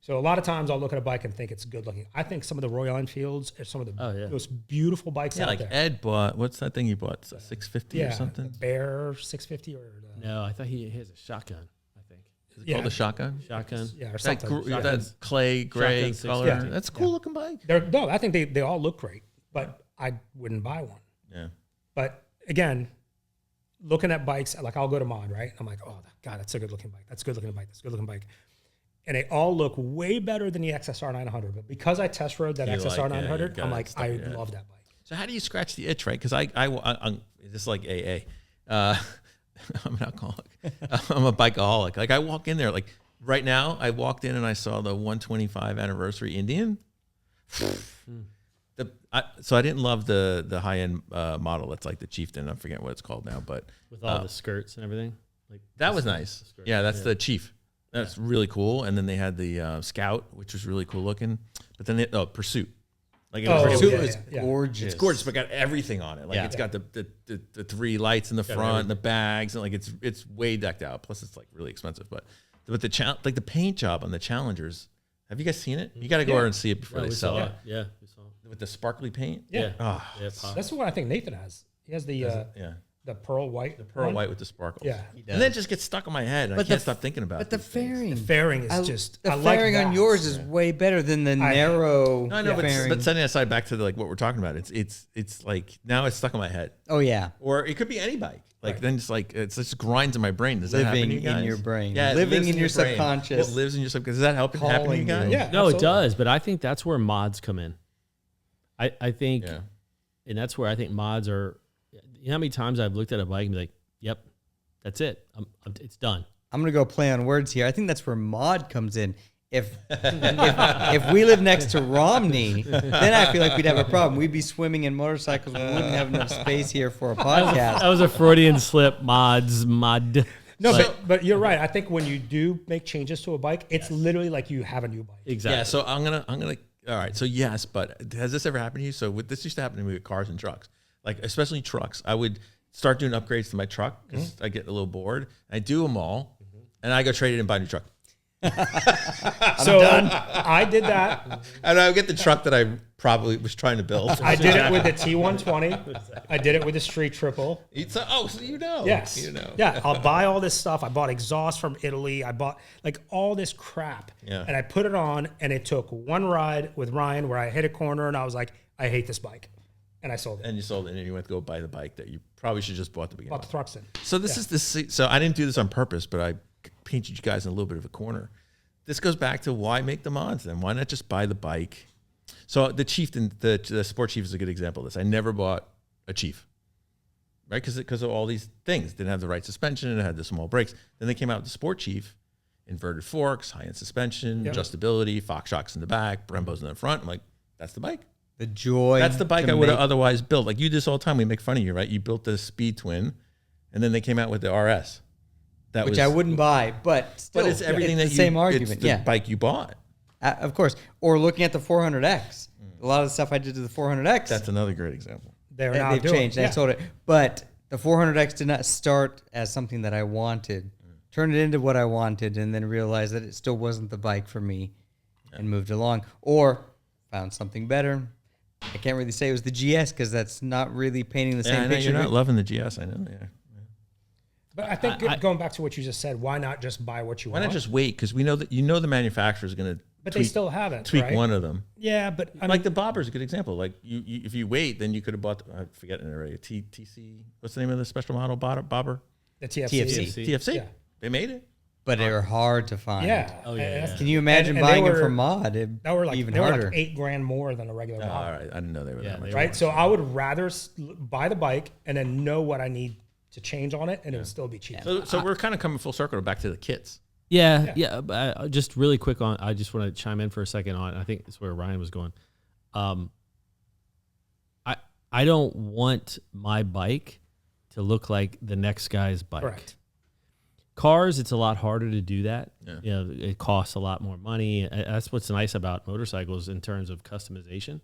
So a lot of times I'll look at a bike and think it's good looking. I think some of the Royal Enfields are some of the most beautiful bikes Yeah, out like there. Ed bought, what's that thing he bought? 650 or something? the Bear 650 or the, No, I thought he has a shotgun, I think. Is it called a shotgun? Shotgun. yeah, or That, something. that clay gray Shotgun color. 650. That's a cool looking bike. No, I think they all look great, but I wouldn't buy one. Yeah. But again, looking at bikes, like I'll go to Mod, right? I'm like, oh God, that's a good looking bike. That's a good looking bike. That's a good looking bike. And they all look way better than the XSR 900. But because I test rode that You XSR like, yeah, 900, you I'm got like, it stuck I in your head. love that bike. So how do you scratch the itch, right? Because I'm just like AA. I'm an alcoholic. I'm a bikeaholic. Like I walk in there, like right now, I walked in and I saw the 125 anniversary Indian. So I didn't love the high end model. That's like the Chieftain. I forget what it's called now, but With all the skirts and everything. Like that was nice. skirts, Yeah, that's the Chief. That's really cool. And then they had the Scout, which was really cool looking. But then Pursuit. Like it was Oh, really Pursuit yeah, was yeah. gorgeous. It's gorgeous, but got everything on it. Like Yeah. it's got the three lights in the front, and the bags, and like it's way decked out. Plus, it's like really expensive. But the paint job on the Challengers Have you guys seen it? You got to go over and see it before they sell it. Yeah, we saw it. With the sparkly paint. Yeah. Oh, That's the one I think Nathan has. He has the the pearl white. The pearl white with the sparkles. Yeah. And then it just gets stuck in my head. And I can't stop thinking about it. But the fairing. The fairing is just. The I like fairing on that. yours is way better than the narrow. No, I know, fairing. but setting aside back to like what we're talking about, it's like now it's stuck in my head. Oh yeah. Or it could be any bike. Like then it's like it just grinds in my brain. Does that happen to you guys? Living in your brain. Yeah, Living in your brain. subconscious. It lives in your subconscious. Does that happen to you Calling guys? you. Yeah. No, absolutely. it does, but I think that's where mods come in. I think, and that's where I think mods are. You know how many times I've looked at a bike and be like, "Yep, that's it. It's done." I'm gonna go play on words here. I think that's where mod comes in. If we live next to Romney, then I feel like we'd have a problem. We'd be swimming in motorcycles. We wouldn't have enough space here for a podcast. That was a Freudian slip. Mod. No, but you're right. I think when you do make changes to a bike, it's literally like you have a new bike. Exactly. Yeah. So I'm gonna. All right. So yes, but has this ever happened to you? So this used to happen to me with cars and trucks, like especially trucks. I would start doing upgrades to my truck because I get a little bored. I do them all, and I go trade it and buy a new truck. So I did that. And I would get the truck that I probably was trying to build. I did it with the T120. I did it with the Street Triple. So you know. Yes. You know. Yeah, I'll buy all this stuff. I bought exhaust from Italy. I bought like all this crap. Yeah. And I put it on, and it took one ride with Ryan where I hit a corner, and I was like, I hate this bike. And I sold it. And you sold it, and you went to go buy the bike that you probably should just bought the beginning. Bought the Thruxton. So this is this. So I didn't do this on purpose, but I painted you guys in a little bit of a corner. This goes back to why make the mods then? Why not just buy the bike? So the Chieftain, the Sport Chief is a good example of this. I never bought a Chief, right? Because of all these things. Didn't have the right suspension. It had the small brakes. Then they came out with the Sport Chief, inverted forks, high-end suspension, adjustability, Fox shocks in the back, Brembos in the front. I'm like, that's the bike. The joy. That's the bike I would have otherwise built. Like you do this all the time. We make fun of you, right? You built the Speed Twin, and then they came out with the RS. Which I wouldn't buy, but still, it's everything it's that the same argument. It's the bike you bought. Of course. Or looking at the 400X. A lot of the stuff I did to the 400X. That's another great example. They've changed. I sold it. But the 400X did not start as something that I wanted. Turned it into what I wanted, and then realized that it still wasn't the bike for me, and moved along. Or found something better. I can't really say it was the GS because that's not really painting the same picture. You're not loving the GS. I know. Yeah. But I think going back to what you just said, why not just buy what you want? Why not just wait? Because we know that the manufacturer is going to. But they still haven't tweak right? one of them. Yeah, but I like the Bobber is a good example. Like you, if you wait, then you could have bought. I forget it already. TC. What's the name of the special model Bobber? The TFC. TFC. Yeah. They made it. But they were hard to find. Yeah. Oh yeah. Can you imagine buying them from mod? That were like even they harder. were like $8,000 more than a regular model. All right, I didn't know they were that much. Right. So I would rather buy the bike and then know what I need to change on it, and it would still be cheap. So we're kind of coming full circle back to the kits. Yeah. But just really quick on, I just want to chime in for a second on. I think it's where Ryan was going. I don't want my bike to look like the next guy's bike. Correct. Cars, it's a lot harder to do that. Yeah. You know, it costs a lot more money. That's what's nice about motorcycles in terms of customization,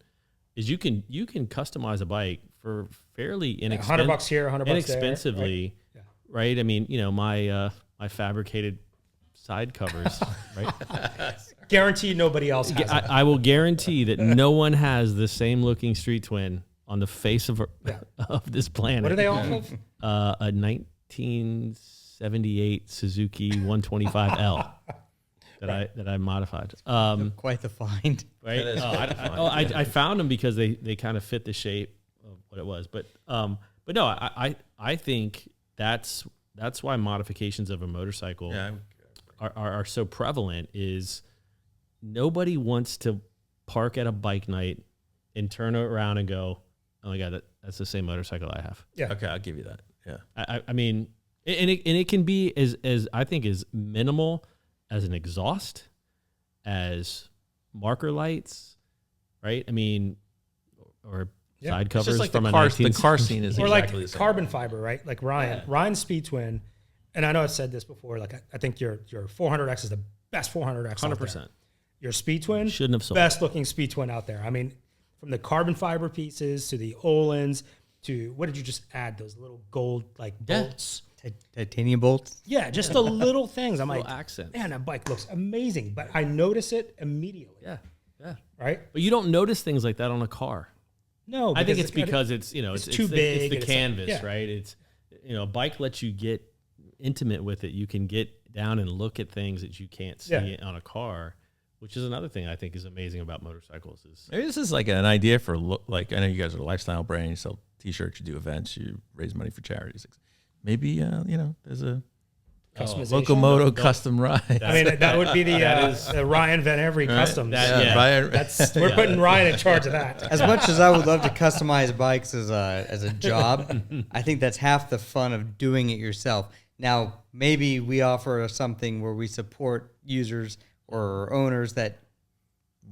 is you can customize a bike for fairly inexpensive. $100 here, $100 inexpensively, there, right? I mean, my fabricated side covers, right? Guarantee nobody else has it. I will guarantee that no one has the same looking Street Twin on the face of this planet. What are they off of? A 1978 Suzuki 125L that I modified. Quite the find. Right? I found them because they kind of fit the shape of what it was. But no, I think that's why modifications of a motorcycle are so prevalent. Is nobody wants to park at a bike night and turn around and go, oh my God, that's the same motorcycle I have. Yeah. Okay, I'll give you that. Yeah. I mean, and it can be as I think as minimal as an exhaust, as marker lights, right? I mean, or side covers It's just like from the a car scene is Or exactly like the same. carbon fiber, right? Like Ryan's Speed Twin, and I know I've said this before. Like I think your 400X is the best 400X. 100%. Your Speed Twin, Shouldn't have sold. best looking Speed Twin out there. I mean, from the carbon fiber pieces to the Olins to what did you just add? Those little gold like bolts. Titanium bolts. Yeah, just the little things. I'm like, Little accents. man, that bike looks amazing, but I notice it immediately. Yeah. Right? But you don't notice things like that on a car. No, I think it's because it's too big. It's the canvas, yeah. right? It's a bike lets you get intimate with it. You can get down and look at things that you can't see on a car, which is another thing I think is amazing about motorcycles. Is Maybe this is like an idea for like, I know you guys are a lifestyle brand. You sell T-shirts, you do events, you raise money for charities. Maybe there's a customization. LoCo Moto custom ride. I mean, that would be the Ryan Van Every Customs. Ryan, We're putting Ryan in charge of that. As much as I would love to customize bikes as a job, I think that's half the fun of doing it yourself. Now, maybe we offer something where we support users or owners that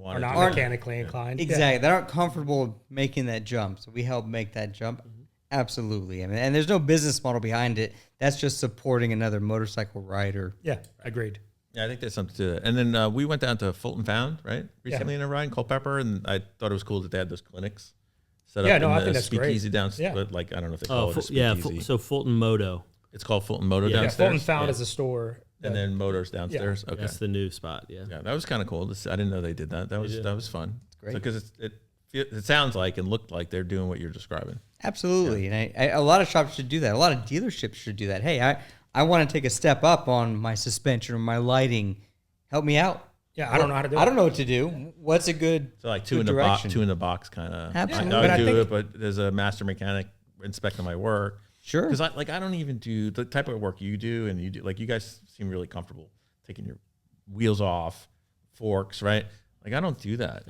are not mechanically inclined. Exactly. That aren't comfortable making that jump. So we help make that jump. Absolutely. I mean, and there's no business model behind it. That's just supporting another motorcycle rider. Yeah, agreed. Yeah, I think there's something to it. And then we went down to Fulton Found, right? Recently in a ride in Culpeper, and I thought it was cool that they had those clinics set up in I the think that's speakeasy great. downstairs. Like, I don't know if they call it a speakeasy. so Fulton Moto. It's called Fulton Moto Yeah, downstairs. Fulton Found is a store. And then Motors downstairs. Okay. That's the new spot. Yeah. Yeah, that was kind of cool. I didn't know they did that. That was fun. It's great. Because it sounds like and looked like they're doing what you're describing. Absolutely. And a lot of shops should do that. A lot of dealerships should do that. Hey, I want to take a step up on my suspension or my lighting. Help me out. Yeah, I don't know how to do it. I don't know what to do. What's a good So like two in the box kind of. Absolutely. I But I do think- it, but there's a master mechanic inspecting my work. Sure. Because I don't even do the type of work you do, and you do like you guys seem really comfortable taking your wheels off, forks, right? Like I don't do that.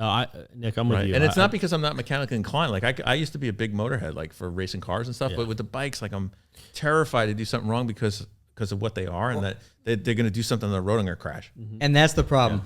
Nick, I'm with Right. you. And it's not because I'm not mechanically inclined. Like I used to be a big motorhead, like for racing cars and stuff. Yeah. But with the bikes, like I'm terrified to do something wrong because of what they are, and that they're going to do something on the road and going to crash. And that's the problem.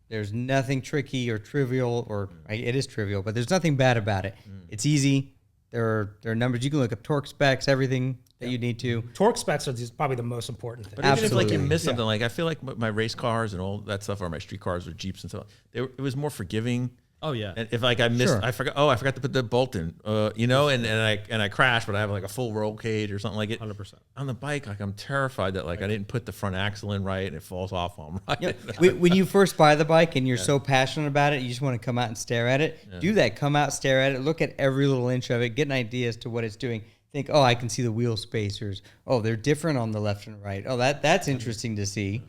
There's nothing tricky or trivial, or it is trivial, but there's nothing bad about it. It's easy. There are numbers. You can look up torque specs, everything that you need to. Torque specs are just probably the most important thing. But even if like you Absolutely. miss something, like I feel like my race cars and all that stuff, or my street cars or Jeeps and stuff, it was more forgiving. Oh yeah. And if like I missed, Sure. I forgot to put the bolt in, and I crashed, but I have like a full roll cage or something like it. 100%. On the bike, like I'm terrified that like I didn't put the front axle in right and it falls off while I'm riding. When you first buy the bike and you're so passionate about it, you just want to come out and stare at it. Do that. Come out, stare at it, look at every little inch of it, get an idea as to what it's doing. Think, oh, I can see the wheel spacers. Oh, they're different on the left and right. Oh, that's interesting to see.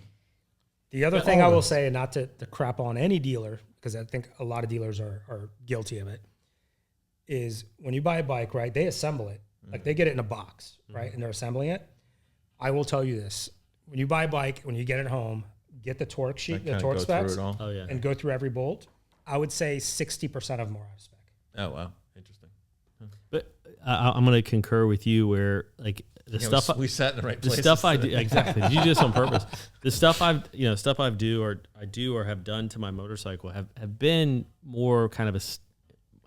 The other thing I will say, and not to crap on any dealer, because I think a lot of dealers are guilty of it, is when you buy a bike, right, they assemble it. Like they get it in a box, right, and they're assembling it. I will tell you this. When you buy a bike, when you get it home, get the torque sheet, the torque specs, Oh yeah. and go through every bolt. I would say 60% of them are out of spec. Oh wow, interesting. But I'm going to concur with you where like the stuff we sat in the right the place. stuff I do exactly. Did you do this on purpose? The stuff I do or have done to my motorcycle have been more kind of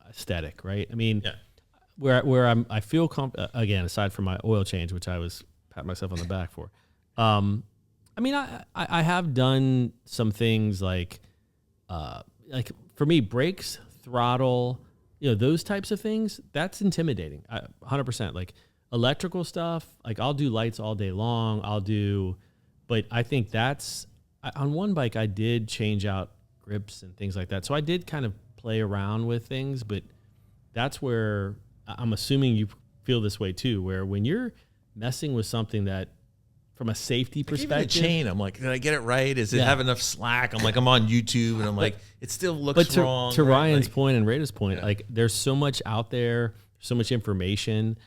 aesthetic, right? I mean, where I feel again, aside from my oil change, which I was patting myself on the back for. I mean, I have done some things like for me, brakes, throttle, those types of things. That's intimidating. 100%. Like electrical stuff, like I'll do lights all day long. But I think on one bike I did change out grips and things like that. So I did kind of play around with things, but that's where I'm assuming you feel this way too, where when you're messing with something that from a safety perspective, Even the chain, I'm like, did I get it right? Does it have enough slack? I'm like, I'm on YouTube and I'm like, it still looks wrong. To right? Ryan's Like, point and Rada's point, like there's so much out there, so much information,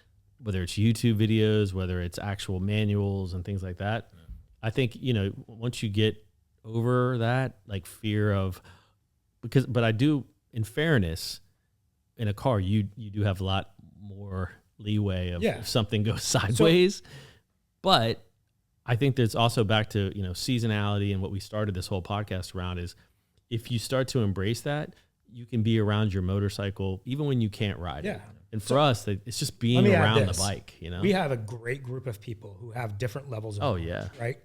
whether it's YouTube videos, whether it's actual manuals and things like that. Yeah. I think, once you get over that, like fear of, but I do, in fairness, in a car, you do have a lot more leeway of if something goes sideways. But I think there's also back to, seasonality and what we started this whole podcast around is if you start to embrace that, you can be around your motorcycle even when you can't ride it. And for us, it's just being around the bike, We have a great group of people who have different levels of right?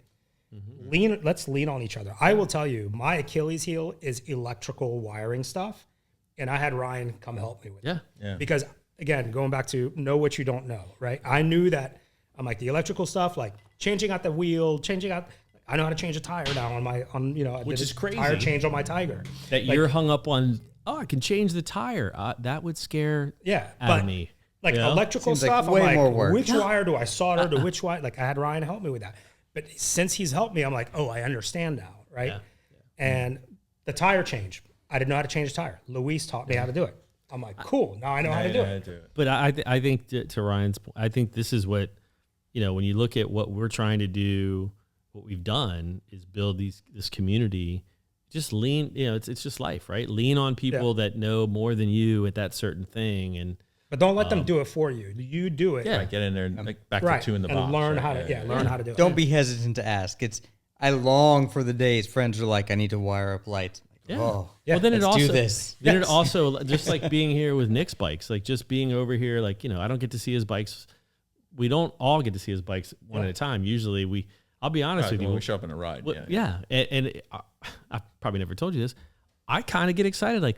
Mm-hmm. Let's lean on each other. I will tell you, my Achilles heel is electrical wiring stuff, and I had Ryan come help me with it. Yeah. Because, again, going back to know what you don't know, right? I knew that I'm like the electrical stuff, like changing out the wheel, I know how to change a tire now Which is crazy. Tire change on my Tiger. That you're hung up on, I can change the tire. That would scare out of me. Like electrical Seems like stuff, way I'm like, more work. which wire do I solder to which wire? Like I had Ryan help me with that. But since he's helped me, I'm like, oh, I understand now, right? Yeah. And the tire change, I didn't know how to change a tire. Luis taught me how to do it. I'm like, cool, now I know how to do it. But I think to Ryan's point, I think this is what, when you look at what we're trying to do, what we've done is build this community. Just lean, it's just life, right? Lean on people that know more than you at that certain thing, but don't let them do it for you. You do it. Yeah, get in there and back to 2 in the box. And learn how to learn how to do it. Don't be hesitant to ask. I long for the days friends are like, I need to wire up lights. Yeah. Oh, well, then let's do this. Then it also, just like being here with Nick's bikes, like just being over here, like, I don't get to see his bikes. We don't all get to see his bikes one at a time. Usually I'll be honest with you. We show up in a ride. And I probably never told you this. I kind of get excited. Like,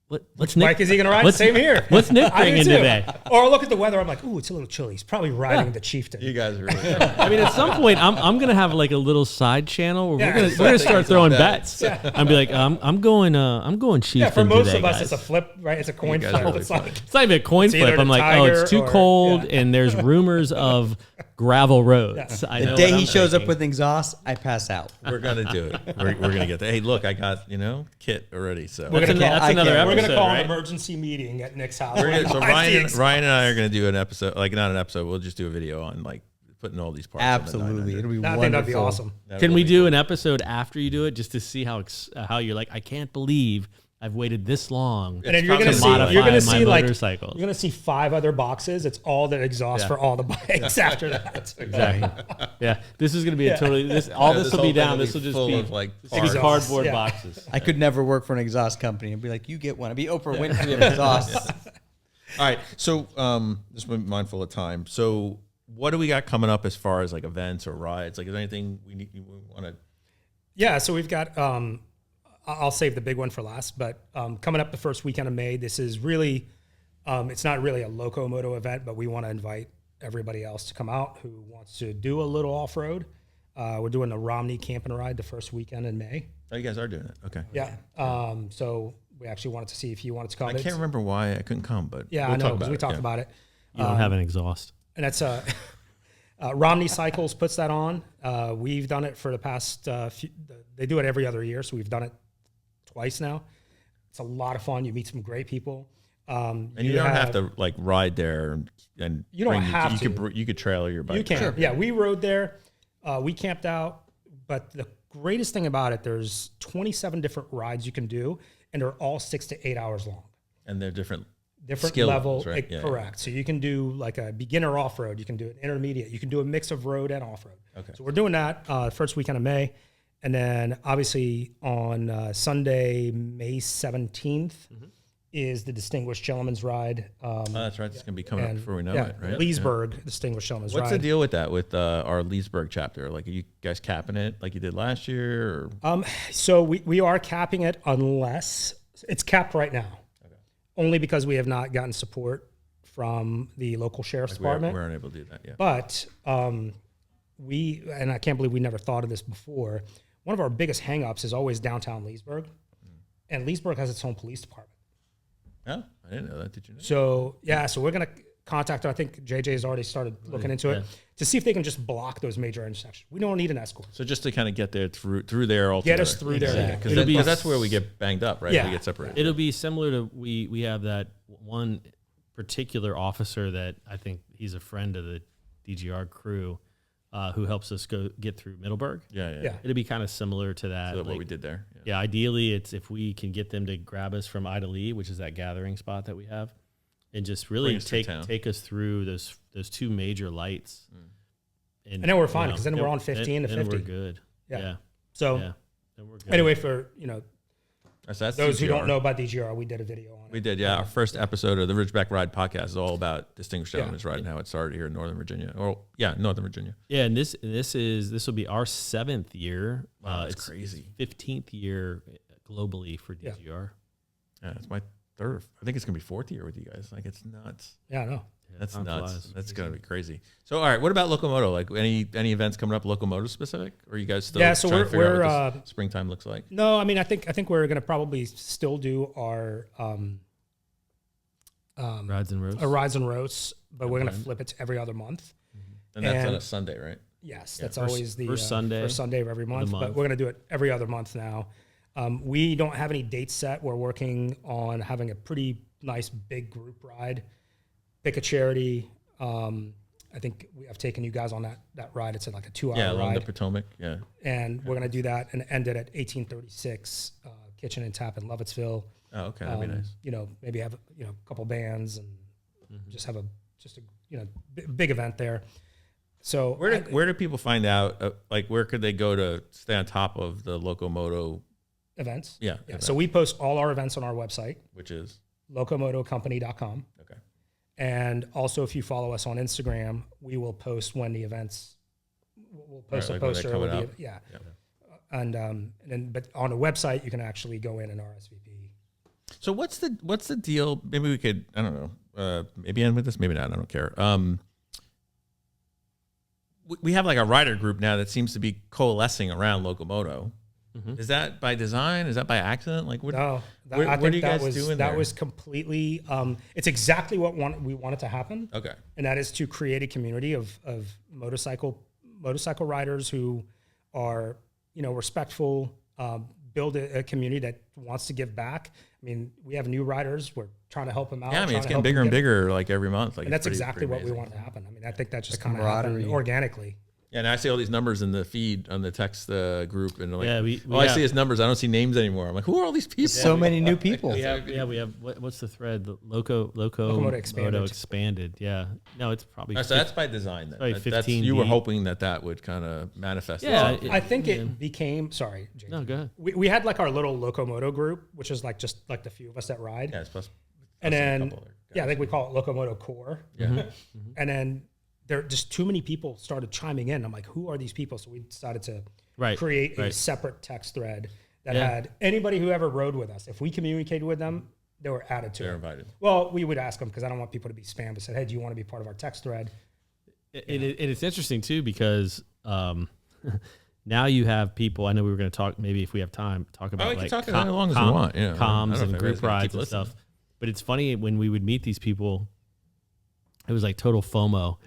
what's Which bike is he going to ride? Same here. What's Nick bringing today? Or I look at the weather. I'm like, ooh, it's a little chilly. He's probably riding the Chieftain. You guys are really I mean, at some point, I'm going to have like a little side channel where we're going to start throwing bets. I'll be like, I'm going Chieftain Yeah, for most today, of us, guys. it's a flip, right? It's a coin flip. Really It's like, It's not even a coin flip. I'm like, it's too cold, and there's rumors of gravel roads. Yeah. The day he shows up with exhaust, I pass out. We're gonna do it. We're gonna get there. Hey, look, I got kit already. So that's another episode. We're gonna call right? an emergency meeting at Nick's house. So Ryan and I are gonna do an episode, like not an episode. We'll just do a video on like putting all these parts. Absolutely, it'll be wonderful. I think that'd be awesome. Can we do an episode after you do it, just to see how you're like? I can't believe I've waited this long. And then you're gonna see like motorcycles. You're gonna see 5 other boxes. It's all the exhaust for all the bikes after that. Exactly. Yeah. This is gonna be a totally this will be down. This will just be like cardboard boxes. I could never work for an exhaust company and be like, you get one. I'd be Oprah Winfrey of exhaust. All right. So just be mindful of time. So what do we got coming up as far as like events or rides? Like, is there anything we want to? Yeah. So we've got. I'll save the big one for last, but coming up the first weekend of May, this is really, it's not really a LoCo Moto event, but we want to invite everybody else to come out who wants to do a little off-road. We're doing the Romney Camp and Ride the first weekend in May. Oh, you guys are doing it. Okay. Yeah. So we actually wanted to see if you wanted to come. I can't remember why I couldn't come, but yeah, I know, because we talked about it. You don't have an exhaust. And that's Romney Cycles puts that on. We've done it for the past they do it every other year, so we've done it twice now. It's a lot of fun. You meet some great people. And you don't have to like ride there and you don't have to. You could trailer your bike. You can. Sure. Yeah, we rode there. We camped out. But the greatest thing about it, there's 27 different rides you can do, and they're all 6 to 8 hours long. And they're different level, levels, right? Correct. So you can do like a beginner off-road. You can do an intermediate. You can do a mix of road and off-road. Okay. So we're doing that first weekend of May. And then obviously on Sunday, May 17th, is the Distinguished Gentleman's Ride. That's right. It's going to be coming up before we know it, right? Leesburg Distinguished Gentleman's Ride. What's the deal with that, with our Leesburg chapter? Like, are you guys capping it like you did last year? Or? So we are capping it unless it's capped right now. Okay. Only because we have not gotten support from the local sheriff's department. We weren't able to do that, yeah. But and I can't believe we never thought of this before, one of our biggest hangups is always downtown Leesburg. And Leesburg has its own police department. Oh, I didn't know that. Did you know? So, so we're going to contact, I think JJ has already started looking into it to see if they can just block those major intersections. We don't need an escort. So just to kind of get there through there altogether. Get us through there. Because that's where we get banged up, right? Yeah. We get separated. It'll be similar to, we have that one particular officer that I think he's a friend of the DGR crew. Who helps us get through Middleburg. Yeah. It'll be kind of similar to that. So what we did there. Yeah, ideally, it's if we can get them to grab us from Ida Lee, which is that gathering spot that we have, and just really take us through those 2 major lights. And then we're fine, because then we're on 15 to 50. Then we're good. Yeah. So then we're good. Anyway, for that's those DGR. who don't know about DGR, we did a video on it. We did, yeah. Our first episode of the Ridgeback Ride podcast is all about Distinguished Gentlemen's Ride and how it started here in Northern Virginia. Northern Virginia. Yeah, and this will be our 7th year. Wow, that's crazy. 15th year globally for DGR. Yeah, it's my 3rd. I think it's gonna be 4th year with you guys. Like, it's nuts. Yeah, I know. That's time nuts. flies. That's going to be crazy. So, all right, what about LoCo Moto? Like any events coming up LoCo Moto specific? Or are you guys still so trying to figure out we're what this springtime looks like? No, I mean, I think we're going to probably still do our Rides and roasts. rides and roasts, but we're going to flip it to every other month. And that's on And- a Sunday, right? Yes, that's First- always the first Sunday first Sunday of every month, but month. we're going to do it every other month now. We don't have any dates set. We're working on having a pretty nice big group ride, pick a charity. I think I've taken you guys on that ride. It's like a 2-hour Yeah, along the ride, Potomac. Yeah. and we're going to do that and end it at 1836 Kitchen and Tap in Lovettsville. Oh, okay. That'd be nice. You know, maybe have a couple bands and just have a big event there. So Where do people find out? Like, where could they go to stay on top of the LoCo Moto? events. Yeah. Yeah. events, So we post all our events on our website, which is locomotocompany.com. okay. And also, if you follow us on Instagram, we will post when the events. We'll post Right, a like when they're poster. coming with up. yeah. Yeah. And then, but on the website, you can actually go in and RSVP. So what's the deal? Maybe we could, I don't know, maybe end with this, maybe not. I don't care. We have like a rider group now that seems to be coalescing around LoCo Moto. Is that by design? Is that by accident? Like, what? No, what are you guys doing that there? was completely. It's exactly what we wanted to happen. Okay. And that is to create a community of motorcycle riders who are respectful, build a community that wants to give back. I mean, we have new riders. We're trying to help them out. Yeah, I mean, trying it's to getting help them bigger and get- bigger like every month. Like, And that's it's exactly what we amazing. want to happen. I mean, I think that just The kind of happened camaraderie. organically. Yeah, and I see all these numbers in the feed on the text group, and like, Yeah, we I have- see is numbers. I don't see names anymore. I'm like, who are all these people? So many new people. We have what's the thread? The LoCo Moto Expanded. Expanded. Yeah. No, it's probably. So that's by design. Then. Probably That's 15 you were deep. hoping that would kind of manifest. Yeah, itself. I think it became. Sorry, JT. No, go ahead. We had like our little LoCo Moto group, which is like just like the few of us that ride. Yeah, it's plus. And plus a then, couple other yeah, I guys. think we call it LoCo Moto Core. Yeah. And then there just too many people started chiming in. I'm like, who are these people? So we decided to create a right. separate text thread that Yeah. had anybody who ever rode with us. If we communicated with them, they were added to They're it. invited. Well, we would ask them because I don't want people to be spammed. We said, hey, do you want to be part of our text thread? And it's interesting too because now you have people. I know we were going to talk. Maybe if we have time, talk about we can like talk as long as you want. Yeah, I don't comms know if and anybody's group gonna rides keep and listening. stuff. But it's funny when we would meet these people, it was like total FOMO,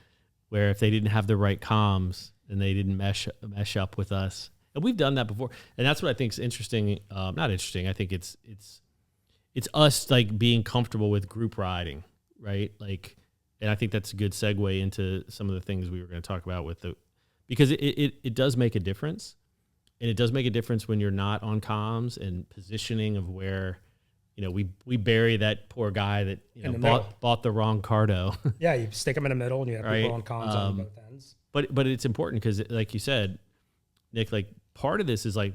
where if they didn't have the right comms and they didn't mesh up with us, and we've done that before, and that's what I think is interesting. Not interesting. I think it's us like being comfortable with group riding, right? Like, and I think that's a good segue into some of the things we were going to talk about with because it does make a difference, and it does make a difference when you're not on comms and positioning of where. We bury that poor guy that In the middle. bought the wrong cardo. Yeah, you stick them in the middle and you have people Right. on comms on both ends. But it's important because, like you said, Nick, like part of this is like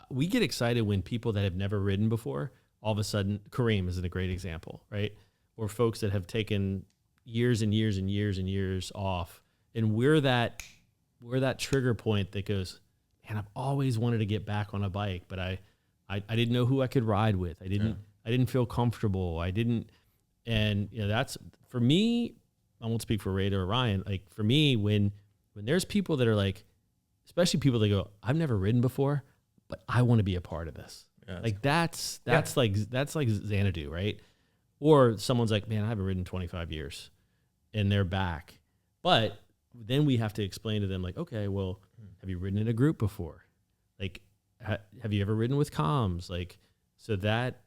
we get excited when people that have never ridden before, all of a sudden, Kareem is a great example, right? Or folks that have taken years and years and years and years off, and we're that trigger point that goes, man, I've always wanted to get back on a bike, but I didn't know who I could ride with. I didn't feel comfortable. And that's for me. I won't speak for Rada or Ryan. Like for me, when there's people that are like, especially people that go, I've never ridden before, but I want to be a part of this. Yeah, like that's like Xanadu, right? Or someone's like, man, I haven't ridden 25 years, and they're back. But then we have to explain to them like, okay, well, have you ridden in a group before? Like, have you ever ridden with comms? Like, so that.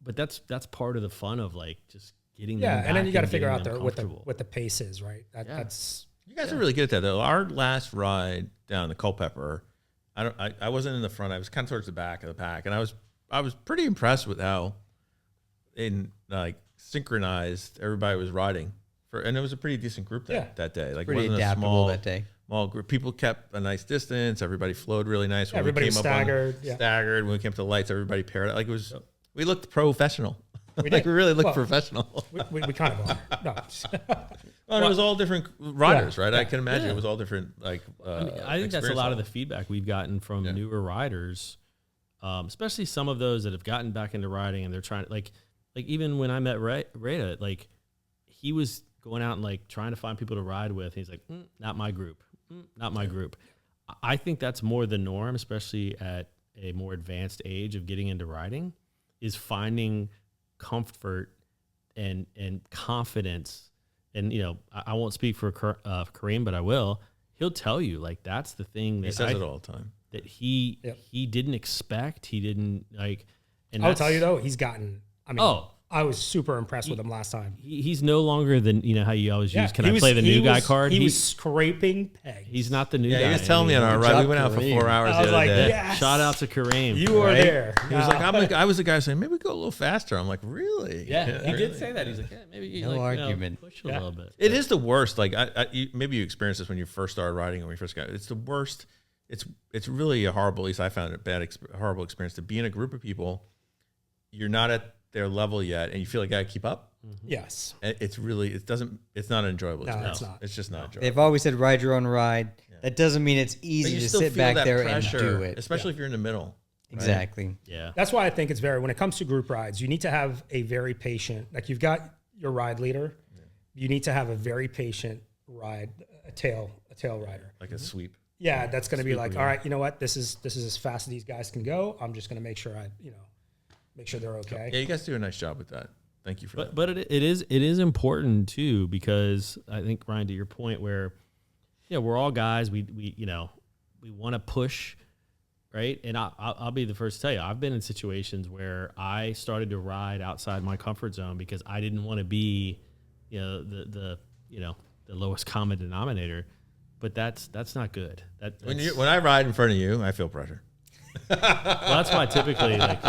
But that's part of the fun of like just getting them Yeah, and then back you got to and figure getting out them there comfortable. what the pace is, right? That's You guys are really good at that though. Our last ride down the Culpeper, I wasn't in the front. I was kind of towards the back of the pack, and I was pretty impressed with how synchronized everybody was riding. And it was a pretty decent group that day. Like Pretty it wasn't adaptable a small, that day. small group. People kept a nice distance. Everybody flowed really nice. When everybody we was came up staggered. on staggered. When we came to the lights, everybody paired. Like it was, we looked professional. We Like did. we really looked Well, professional. we kind of are. No. Well, it was all different riders, right? yeah. I can imagine Yeah. it was all different. Like I think that's a lot of the feedback we've gotten from newer riders, especially some of those that have gotten back into riding and they're trying to like even when I met Rada, like he was going out and like trying to find people to ride with. He's like, not my group, not my group. I think that's more the norm, especially at a more advanced age of getting into riding, is finding comfort and confidence. And, you know, I won't speak for Kareem, but I will. He'll tell you, like, that's the thing that he says it all the time. That he didn't expect. He didn't like. And I'll tell you though, he's gotten. I mean, Oh. I was super impressed with him last time. He's no longer the, you know, how you always use, can I play the new guy card? He was scraping pegs. He's not the new guy. Yeah, he was telling me on our ride. We went out for 4 hours I was the other like, day. yes. Shout out to Kareem. You were there. He was like, I was the guy saying, maybe we go a little faster. I'm like, really? Yeah, he did say that. He's like, maybe you No argument. push it a little bit. It is the worst. Like, maybe you experienced this when you first started riding or when you first got. It's the worst. It's really a horrible. At least I found it horrible experience to be in a group of people. You're not at their level yet, and you feel like I gotta keep up. Yes. It's really. It's not an enjoyable. No, experience. it's not. It's just not enjoyable. They've always said ride your own ride. Yeah. That doesn't mean it's But easy you to still sit feel back that there pressure, and do it. especially if you're in the middle. Right? Exactly. Yeah. That's why I think it's when it comes to group rides, you need to have a very patient, like you've got your ride leader. Yeah. You need to have a very patient a tail rider. Like a sweep. Yeah. That's going to be like, all right, you know what? This is as fast as these guys can go. I'm just going to make sure make sure they're okay. Yeah. You guys do a nice job with that. Thank you for that. But it is important too, because I think, Ryan, to your point where, we're all guys, we want to push, right? And I'll be the first to tell you, I've been in situations where I started to ride outside my comfort zone because I didn't want to be, the lowest common denominator. But that's not good. When I ride in front of you, I feel pressure. Well, that's why typically, like,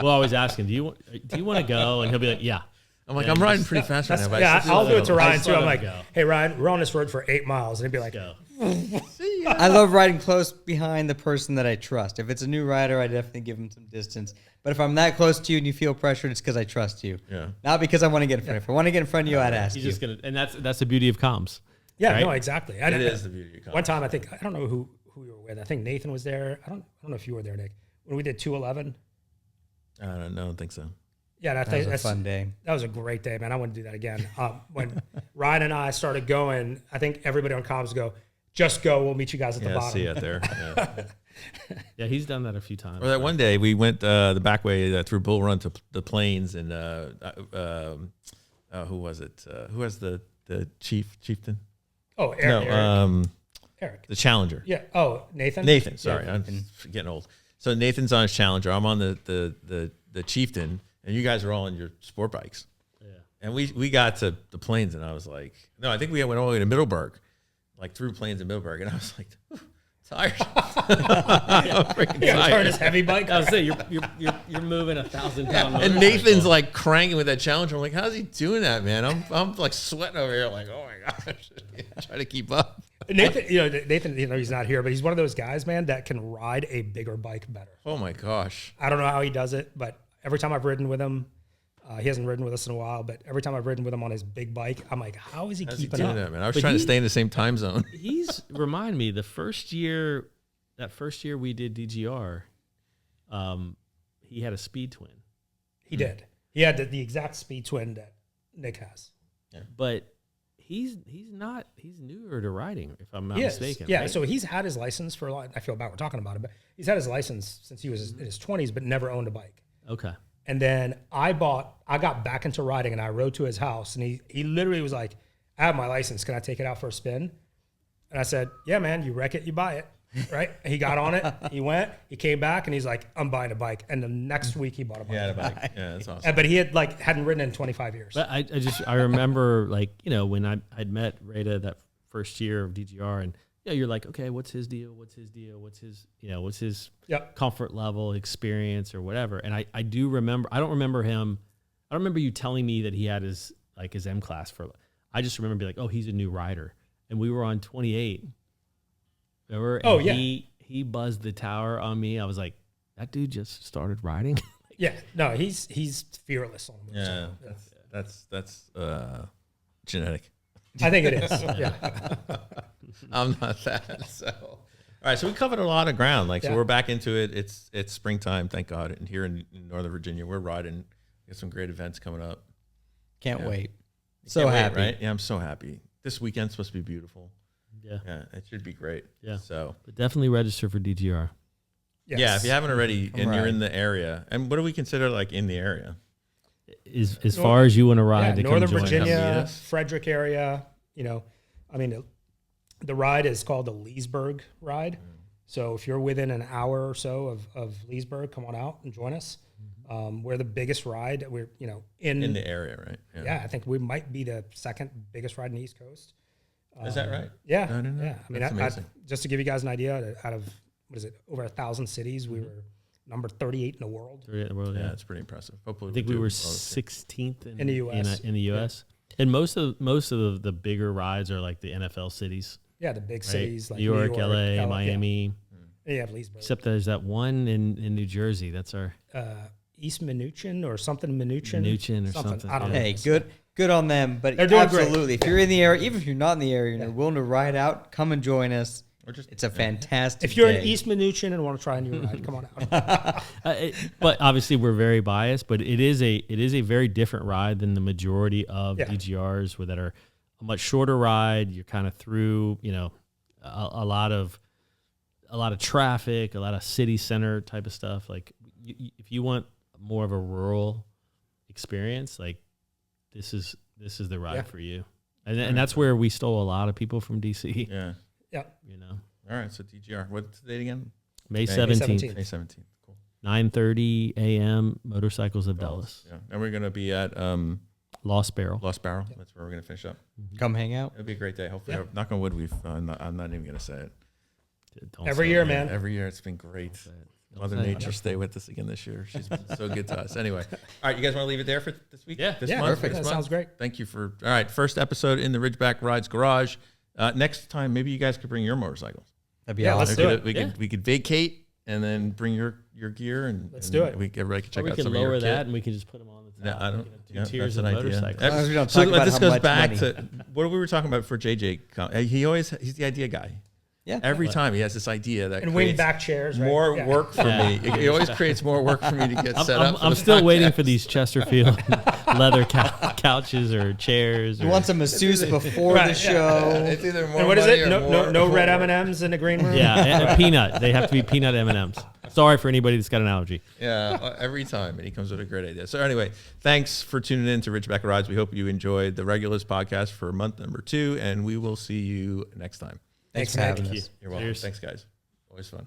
we'll always ask him, do you want to go? And he'll be like, yeah. I'm like, I'm riding pretty fast right now. But I'll do it to Ryan too. I'm like, go. hey Ryan, we're on this road for 8 miles, and he'd be like, Go. I love riding close behind the person that I trust. If it's a new rider, I definitely give them some distance. But if I'm that close to you and you feel pressured, it's because I trust you. Yeah. Not because I want to get in front of you. If I want to get in front of you, I'd ask you. He's just gonna, and that's the beauty of comms. Yeah, right? no, exactly. It is the beauty of comms. One time, I don't know who you were with. I think Nathan was there. I don't know if you were there, Nick. When we did 211. I don't think so. Yeah, that was a fun day. That was a great day, man. I want to do that again. When Ryan and I started going, I think everybody on comms go, just go. We'll meet you guys at the bottom. See you out there. Yeah. Yeah, he's done that a few times. Or that one day we went the back way through Bull Run to the Plains, and who was it? Who has the chieftain? Oh, Eric. Eric. The Challenger. Yeah. Oh, Nathan. Nathan. Sorry, I'm getting old. So Nathan's on his Challenger. I'm on the chieftain, and you guys are all on your sport bikes. Yeah. And we got to the Plains, and I was like, no, I think we went all the way to Middleburg, like through Plains and Middleburg, and I was like, tired. Turn his heavy bike. I was saying you're moving 1,000 pound. And Nathan's like cranking with that Challenger. I'm like, how's he doing that, man? I'm like sweating over here, like, oh my gosh, trying to keep up. Nathan, he's not here, but he's one of those guys, man, that can ride a bigger bike better. Oh my gosh. I don't know how he does it, but every time I've ridden with him, he hasn't ridden with us in a while, but every time I've ridden with him on his big bike, I'm like, how is he keeping up? That, man? I was trying to stay in the same time zone. Remind me, that first year we did DGR, he had a speed twin. He did. He had the exact speed twin that Nick has. Yeah. But he's newer to riding, if I'm not mistaken. Yeah, right? so he's had his license for a lot. I feel bad we're talking about it, but he's had his license since he was in his 20s, but never owned a bike. Okay. And then I got back into riding, and I rode to his house, and he literally was like, I have my license. Can I take it out for a spin? And I said, yeah, man, you wreck it, you buy it. Right? He got on it. He went. He came back, and he's like, I'm buying a bike. And the next week, he bought a bike. Yeah, a bike. Yeah, that's awesome. But he hadn't ridden in 25 years. But I remember, like, when I'd met Rada that first year of DGR, and you're like, okay, what's his deal? What's his comfort level, experience, or whatever. And I do remember. I don't remember you telling me that he had his M class I just remember being like, oh, he's a new rider, and we were on 28. Remember? Oh, and yeah. He buzzed the tower on me. I was like, that dude just started riding. Yeah, no, he's fearless on him. Yeah, that's genetic. I think it is. Yeah. I'm not that. So, all right. So we covered a lot of ground. So we're back into it. It's springtime, thank God. And here in Northern Virginia, we're riding. We got some great events coming up. Can't wait. So Can't wait, happy. right? Yeah, I'm so happy. This weekend's supposed to be beautiful. Yeah. Yeah, it should be great. Yeah. So But definitely register for DGR. Yes. yeah, if you haven't already and Right. you're in the area, and what do we consider like in the area? As far as you want to ride to Northern come join Come meet Virginia, us. Frederick area. I mean, the ride is called the Leesburg Ride. So if you're within an hour or so of Leesburg, come on out and join us. We're the biggest ride. We're In the area, right? yeah, I think we might be the second biggest ride in the East Coast. Is that right? Yeah, I don't know. yeah. I mean, That's amazing. just to give you guys an idea, out of what is it, over 1,000 cities, we were number 38 in the world. in the world. Yeah, Yeah. it's pretty impressive. Hopefully, I think we do were well this year. 16th In the US. In the U.S. And most of the bigger rides are like the NFL cities, Yeah, the big right? cities like New York, LA, yeah. Miami. And you have Leesburg. Except there's that one in New Jersey. That's our East Minuchin or something Minuchin. Minuchin or something, I don't yeah. know. Hey, good on them. But They're doing great. absolutely, if you're in the area, even if you're not in the area and you're willing to ride out, come and join us. Or just It's a fantastic If you're day. in East Minuchin and want to try a new ride, come on out. But obviously we're very biased. But it is a very different ride than the majority of Yeah. DGRs that are a much shorter ride. You're kind of through a lot of traffic, a lot of city center type of stuff. Like if you want more of a rural experience, like this is the ride Yeah. for you. And that's where we stole a lot of people from DC. Yeah. Yeah. All right. So DGR. What's the date again? May May 17th, May 17th. Cool. 9:30 a.m. Motorcycles of Dallas. Yeah. And we're gonna be at Lost Barrel. Lost Barrel. That's where we're gonna finish up. Come hang out. It'll be a great day. Hopefully, Yeah. knock on wood. I'm not even gonna say it. Don't Every say year, it. man. Every year, it's been great. Don't Mother say it. Nature, stay with us again this year. She's been so good to us. Anyway, all right, you guys want to leave it there for this week? Yeah. This Yeah, month? perfect. This That month? sounds great. Thank you for. All right, first episode in the Ridgeback Rides garage. Next time, maybe you guys could bring your motorcycles. That'd be Yeah, let's awesome. do it. We could vacate and then bring your gear and Let's and do it. Everybody can check Or we out can some of your lower kit. that and we can just put them on the No, top. I We don't. can have two Yeah, tiers that's of an idea. motorcycles. As long as we don't So talk about this how goes much back money. to what we were talking about for JJ. He's the idea guy. Yeah. Every time he has this idea that And creates wing back chairs. Right? more Yeah. work for Yeah. me. It always creates more work for me to get set up. for I'm the still waiting podcast. for these Chesterfield leather couches or chairs. You or- want some masseuse before Right, the yeah. show. It's either more And what is money it? or No more red work. M&Ms in the green room. Yeah, and peanut. They have to be peanut M&Ms. Sorry for anybody that's got an allergy. Yeah, every time, and he comes with a great idea. So anyway, thanks for tuning in to Ridgeback Rides. We hope you enjoyed the Regulars podcast for month number 2, and we will see you next time. Thanks for having us. You're welcome. Cheers. Thanks, guys. Always fun.